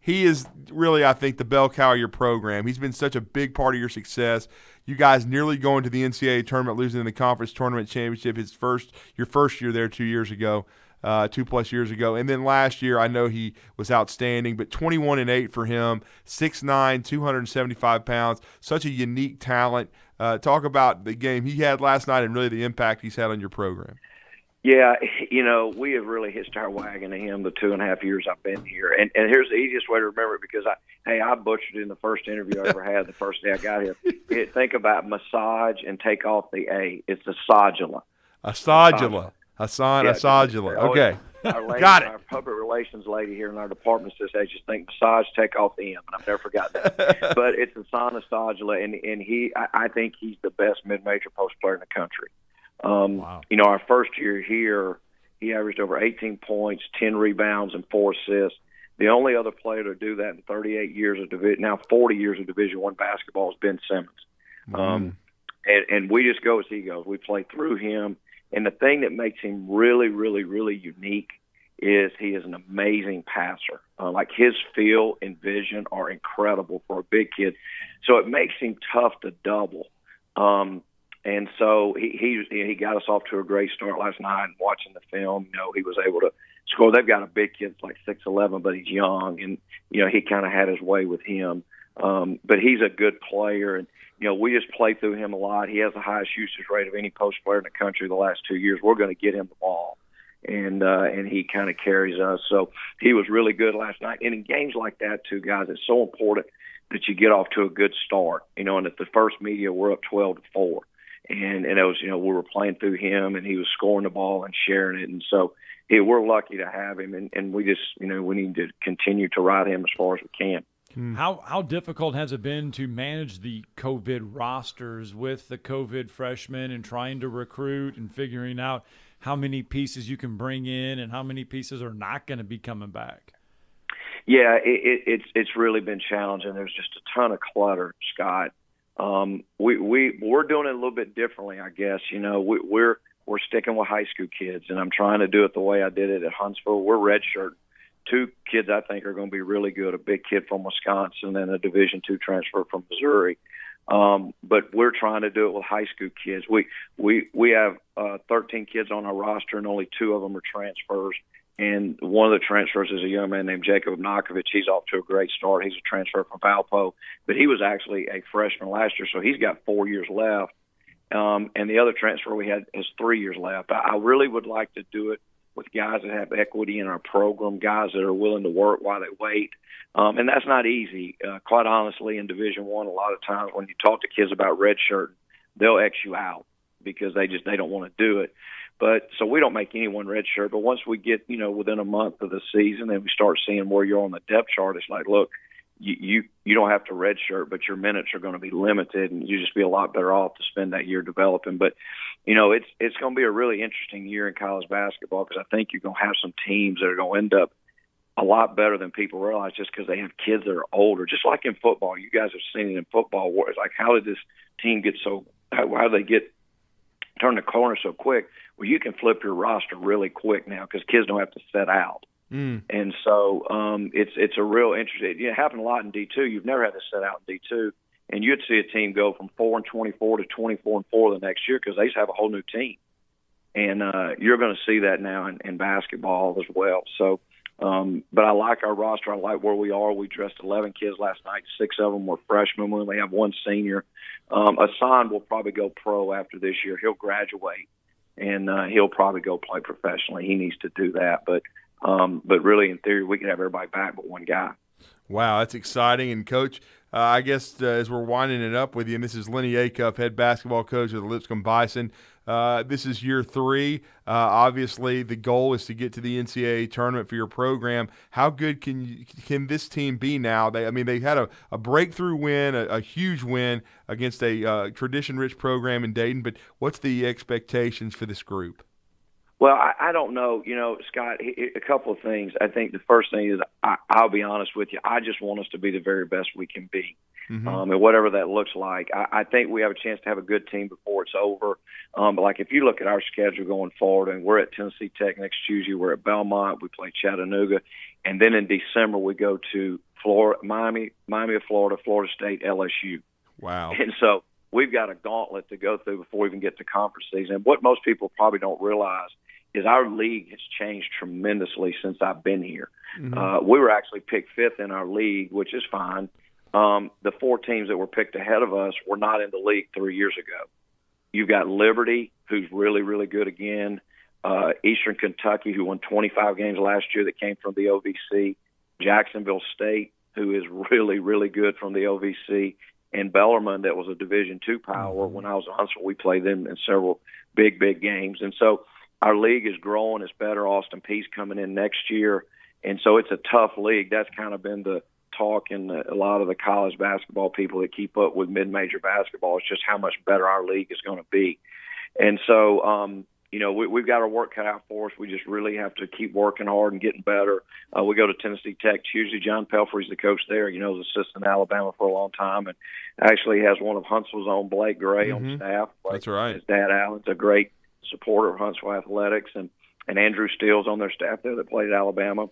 Speaker 2: He is really, I think, the bell cow of your program. He's been such a big part of your success. You guys nearly going to the NCAA tournament, losing in the conference tournament championship. Your first year there 2 years ago. 2+ years ago. And then last year, I know he was outstanding, but 21-8 for him, 6'9", 275 pounds, such a unique talent. Talk about the game he had last night and really the impact he's had on your program.
Speaker 25: Yeah, we have really hitched our wagon to him the 2.5 years I've been here. And here's the easiest way to remember it, because I butchered it in the first interview I ever had the first day I got here. Think about massage and take off the A. It's Asadullah.
Speaker 2: Asadullah. Asadullah. Okay.
Speaker 25: Got it. Our public relations lady here in our department says, hey, just think massage, take off the M. And I've never forgotten that. But it's Asadullah, and I think he's the best mid-major post player in the country.
Speaker 2: Wow.
Speaker 25: Our first year here, he averaged over 18 points, 10 rebounds, and 4 assists. The only other player to do that in 38 years of now 40 years of Division I basketball is Ben Simmons. And we just go as he goes. We play through him. And the thing that makes him really, really, really unique is he is an amazing passer. Like his feel and vision are incredible for a big kid. So it makes him tough to double. And so he got us off to a great start last night. And watching the film, he was able to score. They've got a big kid that's like 6'11", but he's young, and he kind of had his way with him. But he's a good player, and we just play through him a lot. He has the highest usage rate of any post player in the country the last 2 years. We're going to get him the ball, and he kind of carries us. So he was really good last night. And in games like that, too, guys, it's so important that you get off to a good start. And at the first media, we're up 12-4. And it was, we were playing through him, and he was scoring the ball and sharing it. And so we're lucky to have him, and we just, we need to continue to ride him as far as we can.
Speaker 3: How difficult has it been to manage the COVID rosters with the COVID freshmen and trying to recruit and figuring out how many pieces you can bring in and how many pieces are not going to be coming back?
Speaker 25: Yeah, it's really been challenging. There's just a ton of clutter, Scott. We're doing it a little bit differently, I guess. We're we're sticking with high school kids, and I'm trying to do it the way I did it at Huntsville. We're redshirt. 2 kids I think are going to be really good, a big kid from Wisconsin and a Division II transfer from Missouri. But we're trying to do it with high school kids. We have 13 kids on our roster, and only 2 of them are transfers. And one of the transfers is a young man named Jacob Nakovich. He's off to a great start. He's a transfer from Valpo, but he was actually a freshman last year, so he's got 4 years left. And the other transfer we had has 3 years left. I really would like to do it with guys that have equity in our program, guys that are willing to work while they wait. And that's not easy. Quite honestly, in Division I, a lot of times when you talk to kids about redshirt, they'll X you out because they don't want to do it. But so we don't make anyone redshirt. But once we get, within a month of the season and we start seeing where you're on the depth chart, it's like, look, you don't have to redshirt, but your minutes are going to be limited, and you just be a lot better off to spend that year developing. But it's going to be a really interesting year in college basketball because I think you're going to have some teams that are going to end up a lot better than people realize just because they have kids that are older. Just like in football, you guys have seen it in football. Where it's like, how did this team get so? How did they turn the corner so quick? Well, you can flip your roster really quick now because kids don't have to set out. And so it's a real interesting. It happened a lot in D2. You've never had to set out in D2, and you'd see a team go from 4-24 to 24-4 the next year because they just have a whole new team. And you're going to see that now in basketball as well. So, but I like our roster. I like where we are. We dressed 11 kids last night. 6 of them were freshmen. We only have 1 senior. Hassan will probably go pro after this year. He'll graduate, and he'll probably go play professionally. He needs to do that, but really, in theory, we could have everybody back but 1 guy.
Speaker 2: Wow, that's exciting. And, Coach, I guess as we're winding it up with you, and this is Lennie Acuff, head basketball coach of the Lipscomb Bison. This is year 3. Obviously, the goal is to get to the NCAA tournament for your program. How good can this team be now? They had a breakthrough win, a huge win against a tradition-rich program in Dayton, but what's the expectations for this group?
Speaker 25: Well, I don't know. Scott, a couple of things. I think the first thing is I'll be honest with you. I just want us to be the very best we can be. And whatever that looks like. I think we have a chance to have a good team before it's over. But, if you look at our schedule going forward, and we're at Tennessee Tech next Tuesday, we're at Belmont, we play Chattanooga, and then in December we go to Miami of Florida, Florida State, LSU.
Speaker 2: Wow.
Speaker 25: And so we've got a gauntlet to go through before we even get to conference season. And what most people probably don't realize is our league has changed tremendously since I've been here. We were actually picked 5th in our league, which is fine. The 4 teams that were picked ahead of us were not in the league 3 years ago. You've got Liberty, who's really, really good again. Eastern Kentucky, who won 25 games last year that came from the OVC. Jacksonville State, who is really, really good from the OVC. And Bellarmine, that was a Division II power. When I was in Huntsville, we played them in several big, big games. And so our league is growing. It's better. Austin Peay's coming in next year. And so it's a tough league. That's kind of been the talk in a lot of the college basketball people that keep up with mid-major basketball. It's just how much better our league is going to be. And so, we've got our work cut out for us. We just really have to keep working hard and getting better. We go to Tennessee Tech Tuesday. John Pelfrey's the coach there. He's assistant in Alabama for a long time, and actually has one of Huntsville's own, Blake Gray, on staff.
Speaker 2: That's right.
Speaker 25: His dad, Alan's a great supporter of Huntsville athletics, and Andrew Steele's on their staff there that played at Alabama.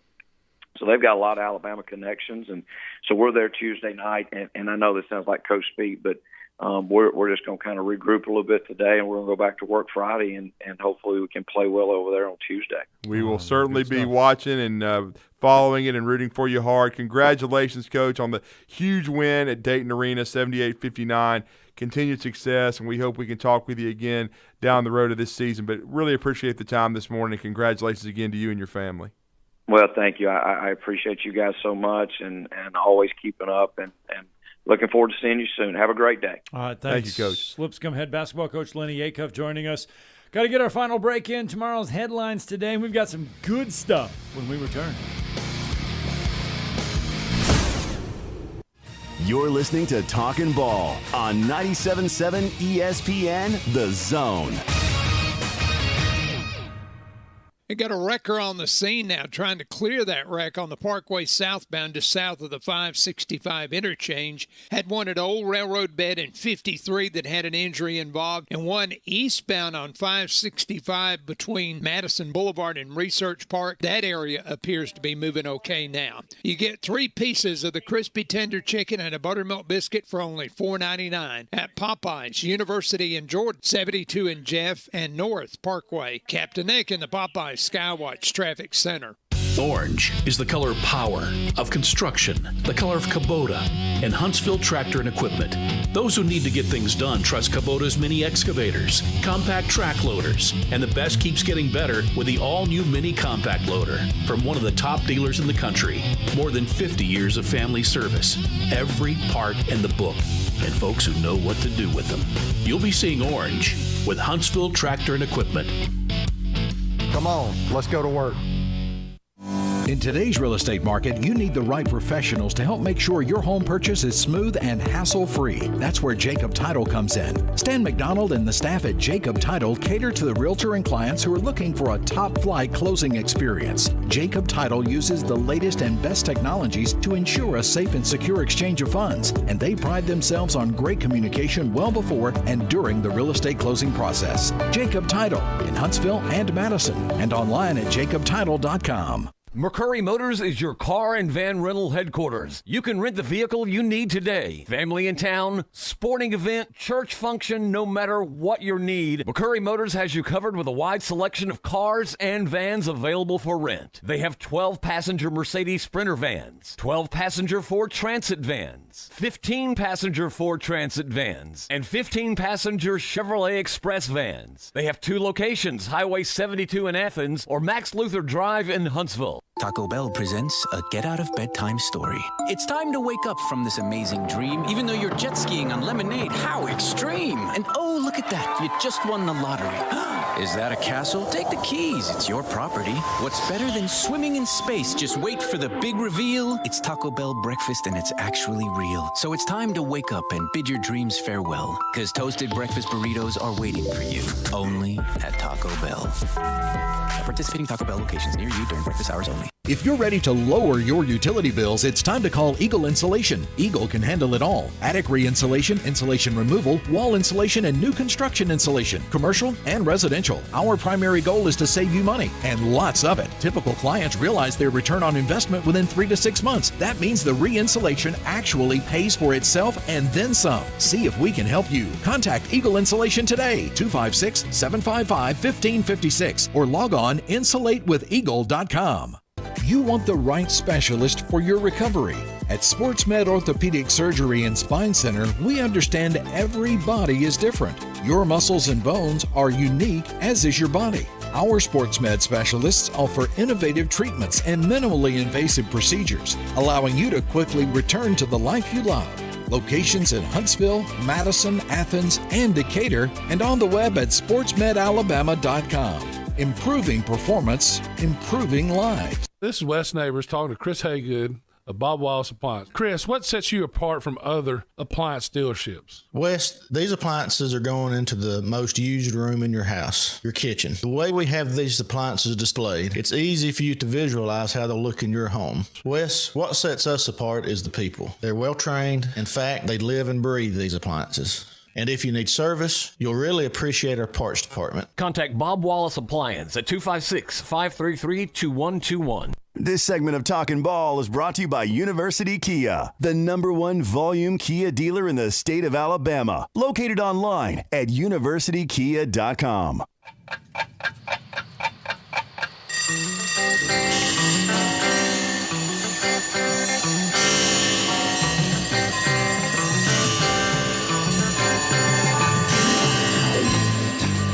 Speaker 25: So they've got a lot of Alabama connections, and so we're there Tuesday night. And I know this sounds like coach speak, but we're just going to kind of regroup a little bit today, and we're going to go back to work Friday, and hopefully we can play well over there on Tuesday.
Speaker 2: We will certainly be watching and following it and rooting for you hard. Congratulations, Coach, on the huge win at Dayton Arena, 78-59. Continued success, and we hope we can talk with you again down the road of this season. But really appreciate the time this morning. Congratulations again to you and your family.
Speaker 25: Well, thank you. I appreciate you guys so much, and always keeping up, and looking forward to seeing you soon. Have a great day.
Speaker 3: All right,
Speaker 2: thank you, Coach.
Speaker 3: Lipscomb head basketball coach Lennie Acuff joining us. Got to get our final break in. Tomorrow's headlines today. We've got some good stuff when we return.
Speaker 4: You're listening to Talkin Ball on 97.7 ESPN, The Zone.
Speaker 5: They got a wrecker on the scene now, trying to clear that wreck on the Parkway southbound just south of the 565 interchange. Had one at Old Railroad Bed in 53 that had an injury involved, and one eastbound on 565 between Madison Boulevard and Research Park. That area appears to be moving okay now. You get 3 pieces of the crispy tender chicken and a buttermilk biscuit for only $4.99 at Popeyes, University in Jordan, 72 in Jeff and North Parkway. Captain Nick in the Popeyes Skywatch Traffic Center.
Speaker 8: Orange is the color power of construction, the color of Kubota and Huntsville Tractor and Equipment. Those who need to get things done trust Kubota's mini excavators, compact track loaders, and the best keeps getting better with the all-new mini compact loader from one of the top dealers in the country. More than 50 years of family service, every part in the book, and folks who know what to do with them. You'll be seeing orange with Huntsville Tractor and Equipment.
Speaker 13: Come on, let's go to work.
Speaker 8: In today's real estate market, you need the right professionals to help make sure your home purchase is smooth and hassle-free. That's where Jacob Title comes in. Stan McDonald and the staff at Jacob Title cater to the realtor and clients who are looking for a top-flight closing experience. Jacob Title uses the latest and best technologies to ensure a safe and secure exchange of funds, and they pride themselves on great communication well before and during the real estate closing process. Jacob Title in Huntsville and Madison, and online at jacobtitle.com.
Speaker 14: McCurry Motors is your car and van rental headquarters. You can rent the vehicle you need today. Family in town, sporting event, church function, no matter what your need, McCurry Motors has you covered with a wide selection of cars and vans available for rent. They have 12-passenger Mercedes Sprinter vans, 12-passenger Ford Transit vans, 15-passenger Ford Transit vans, and 15-passenger Chevrolet Express vans. They have 2 locations, Highway 72 in Athens or Max Luther Drive in Huntsville.
Speaker 17: Taco Bell presents a get-out-of-bedtime story. It's time to wake up from this amazing dream, even though you're jet skiing on lemonade. How extreme! And oh, look at that, you just won the lottery. Is that a castle? Take the keys, it's your property. What's better than swimming in space? Just wait for the big reveal. It's Taco Bell breakfast and it's actually real. So it's time to wake up and bid your dreams farewell, because toasted breakfast burritos are waiting for you, only at Taco Bell. At participating Taco Bell locations near you during breakfast hours only.
Speaker 8: If you're ready to lower your utility bills, it's time to call Eagle Insulation. Eagle can handle it all. Attic re-insulation, insulation removal, wall insulation, and new construction insulation, commercial and residential. Our primary goal is to save you money, and lots of it. Typical clients realize their return on investment within 3 to 6 months. That means the re-insulation actually pays for itself and then some. See if we can help you. Contact Eagle Insulation today, 256-755-1556, or log on insulatewitheagle.com. You want the right specialist for your recovery. At SportsMed Orthopedic Surgery and Spine Center, we understand every body is different. Your muscles and bones are unique, as is your body. Our SportsMed specialists offer innovative treatments and minimally invasive procedures, allowing you to quickly return to the life you love. Locations in Huntsville, Madison, Athens, and Decatur, and on the web at sportsmedalabama.com. Improving performance, improving lives.
Speaker 10: This is Wes Neighbors talking to Chris Haygood of Bob Wallace Appliance. Chris, what sets you apart from other appliance dealerships?
Speaker 7: Wes, these appliances are going into the most used room in your house, your kitchen. The way we have these appliances displayed, it's easy for you to visualize how they'll look in your home. Wes, what sets us apart is the people. They're well trained. In fact, they live and breathe these appliances. And if you need service, you'll really appreciate our parts department.
Speaker 14: Contact Bob Wallace Appliance at 256-533-2121.
Speaker 4: This segment of Talkin Ball is brought to you by University Kia, the #1 volume Kia dealer in the state of Alabama. Located online at universitykia.com.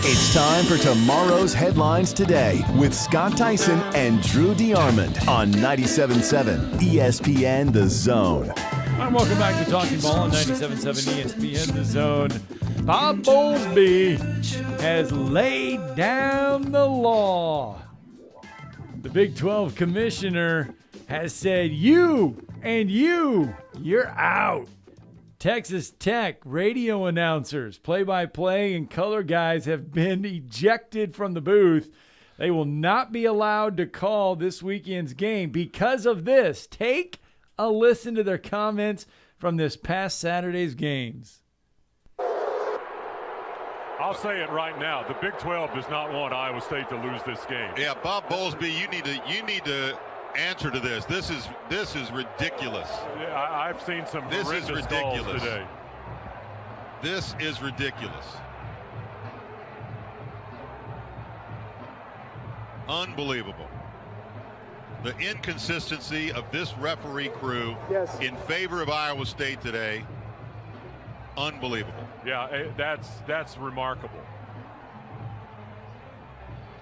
Speaker 4: It's time for tomorrow's headlines today with Scott Tyson and Drew DeArmond on 97.7 ESPN The Zone.
Speaker 3: All right, welcome back to Talkin Ball on 97.7 ESPN The Zone. Bob Bowlesby has laid down the law. The Big 12 commissioner has said, you're out. Texas Tech radio announcers, play-by-play, and color guys have been ejected from the booth. They will not be allowed to call this weekend's game because of this. Take a listen to their comments from this past Saturday's games.
Speaker 1: I'll say it right now. The Big 12 does not want Iowa State to lose this game.
Speaker 18: Yeah, Bob Bowlesby, you need to answer to this. This is ridiculous.
Speaker 1: Yeah, I've seen some horrendous calls today.
Speaker 18: This is ridiculous. Unbelievable. The inconsistency of this referee crew in favor of Iowa State today. Unbelievable.
Speaker 1: Yeah, that's remarkable.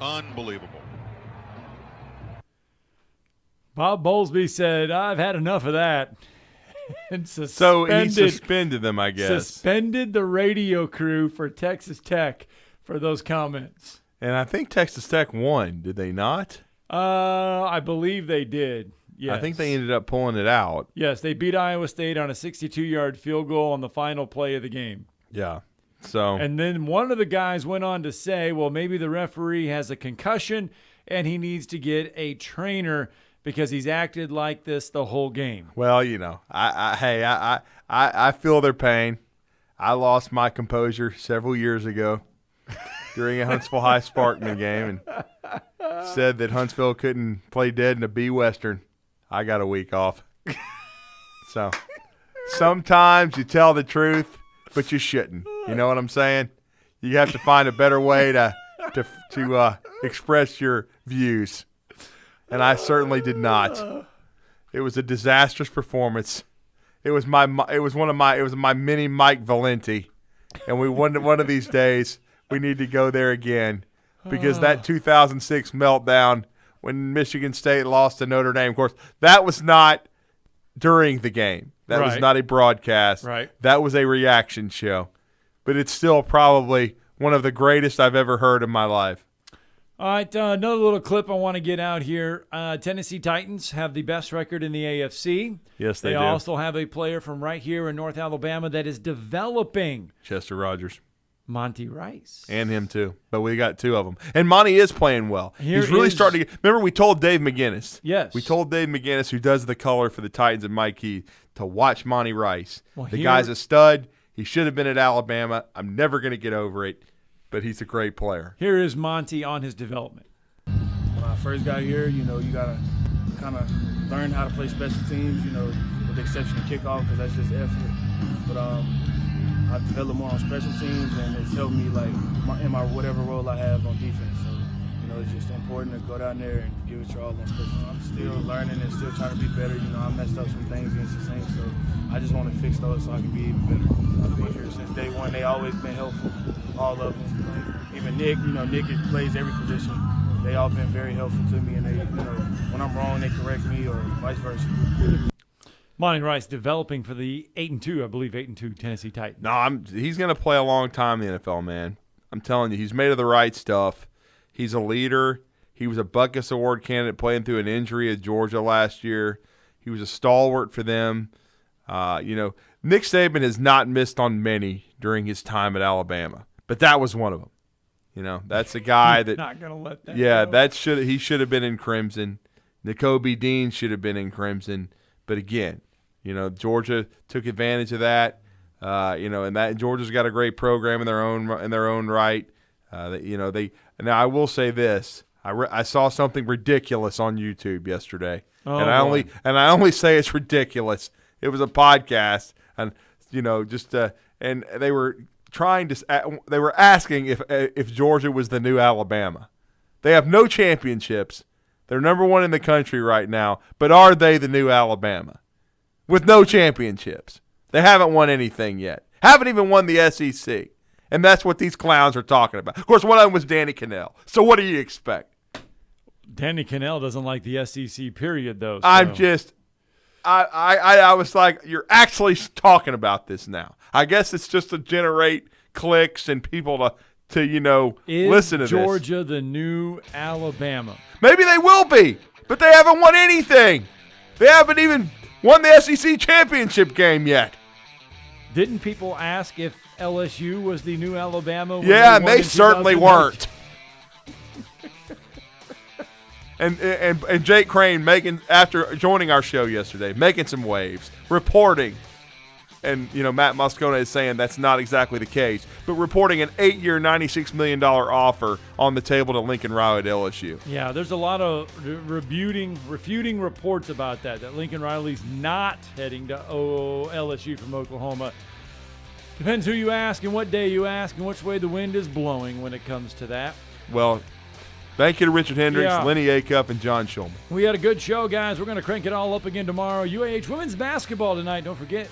Speaker 18: Unbelievable.
Speaker 3: Bob Bowlesby said, I've had enough of that. And
Speaker 2: so he suspended them, I guess.
Speaker 3: Suspended the radio crew for Texas Tech for those comments.
Speaker 2: And I think Texas Tech won, did they not?
Speaker 3: I believe they did. Yes.
Speaker 2: I think they ended up pulling it out.
Speaker 3: Yes, they beat Iowa State on a 62-yard field goal on the final play of the game.
Speaker 2: Yeah. So.
Speaker 3: And then one of the guys went on to say, well, maybe the referee has a concussion and he needs to get a trainer because he's acted like this the whole game.
Speaker 2: Well, you know, I feel their pain. I lost my composure several years ago during a Huntsville High Sparkman game and said that Huntsville couldn't play dead in a B Western. I got a week off. So sometimes you tell the truth, but you shouldn't. You know what I'm saying? You have to find a better way to express your views. And I certainly did not. It was a disastrous performance. It was my mini Mike Valenti, and we one of these days we need to go there again because that 2006 meltdown when Michigan State lost to Notre Dame, of course, that was not during the game. That was not a broadcast.
Speaker 3: Right.
Speaker 2: That was a reaction show, but it's still probably one of the greatest I've ever heard in my life.
Speaker 3: All right, another little clip I want to get out here. Tennessee Titans have the best record in the AFC.
Speaker 2: Yes, they do.
Speaker 3: They also have a player from right here in North Alabama that is developing.
Speaker 2: Chester Rogers.
Speaker 3: Monty Rice.
Speaker 2: And him, too. But we got two of them. And Monty is playing well. He's really starting to – remember, we told Dave McGinnis.
Speaker 3: Yes.
Speaker 2: We told Dave McGinnis, who does the color for the Titans and Mike Key, to watch Monty Rice.
Speaker 3: Well,
Speaker 2: the guy's a stud. He should have been at Alabama. I'm never going to get over it. But he's a great player.
Speaker 3: Here is Monty on his development.
Speaker 19: When I first got here, you know, you got to kind of learn how to play special teams, you know, with the exception of kickoff because that's just effort. But I've developed more on special teams, and it's helped me, like, in my whatever role I have on defense. So, you know, it's just important to go down there and give it your all on special teams. I'm still learning and still trying to be better. You know, I messed up some things against the Saints, so I just want to fix those so I can be even better. I've been here since day one. They always been helpful. All of them, like, even Nick. You know, Nick plays every position. They all been very helpful to me, and they, you know, when I'm wrong, they correct me, or vice versa.
Speaker 3: Monty Rice developing for the 8-2, I believe, 8-2 Tennessee Titans.
Speaker 2: No, he's going to play a long time in the NFL, man. I'm telling you, he's made of the right stuff. He's a leader. He was a Butkus Award candidate playing through an injury at Georgia last year. He was a stalwart for them. You know, Nick Saban has not missed on many during his time at Alabama. But that was one of them. You know, that's a guy that
Speaker 3: not gonna let that.
Speaker 2: Yeah,
Speaker 3: go.
Speaker 2: he should have been in Crimson. N'Kobe Dean should have been in Crimson. But again, you know, Georgia took advantage of that. You know, and Georgia's got a great program in their own right. Now I will say this: I saw something ridiculous on YouTube yesterday, and I only say it's ridiculous. It was a podcast, and you know, and they were asking if Georgia was the new Alabama. They have no championships. They're number one in the country right now, but are they the new Alabama? With no championships. They haven't won anything yet. Haven't even won the SEC. And that's what these clowns are talking about. Of course, one of them was Danny Cannell. So what do you expect?
Speaker 3: Danny Cannell doesn't like the SEC period, though. So.
Speaker 2: I was like, you're actually talking about this now. I guess it's just to generate clicks and people to you know, listen to
Speaker 3: Georgia this. Georgia the new Alabama?
Speaker 2: Maybe they will be, but they haven't won anything. They haven't even won the SEC championship game yet.
Speaker 3: Didn't people ask if LSU was the new Alabama?
Speaker 2: Yeah, and they certainly weren't. And Jake Crane after joining our show yesterday, making some waves, reporting. And, Matt Moscona is saying that's not exactly the case, but reporting an 8-year, $96 million offer on the table to Lincoln Riley at LSU.
Speaker 3: Yeah, there's a lot of refuting reports about that Lincoln Riley's not heading to LSU from Oklahoma. Depends who you ask and what day you ask and which way the wind is blowing when it comes to that.
Speaker 2: Well, thank you to Richard Hendrix, Lennie, Acuff, and John Shulman.
Speaker 3: We had a good show, guys. We're going to crank it all up again tomorrow. UAH women's basketball tonight. Don't forget.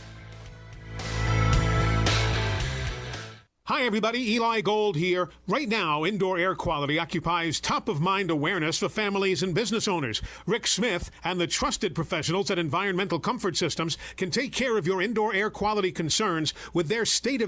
Speaker 12: Hi, everybody. Eli Gold here. Right now, indoor air quality occupies top-of-mind awareness for families and business owners. Rick Smith and the trusted professionals at Environmental Comfort Systems can take care of your indoor air quality concerns with their state-of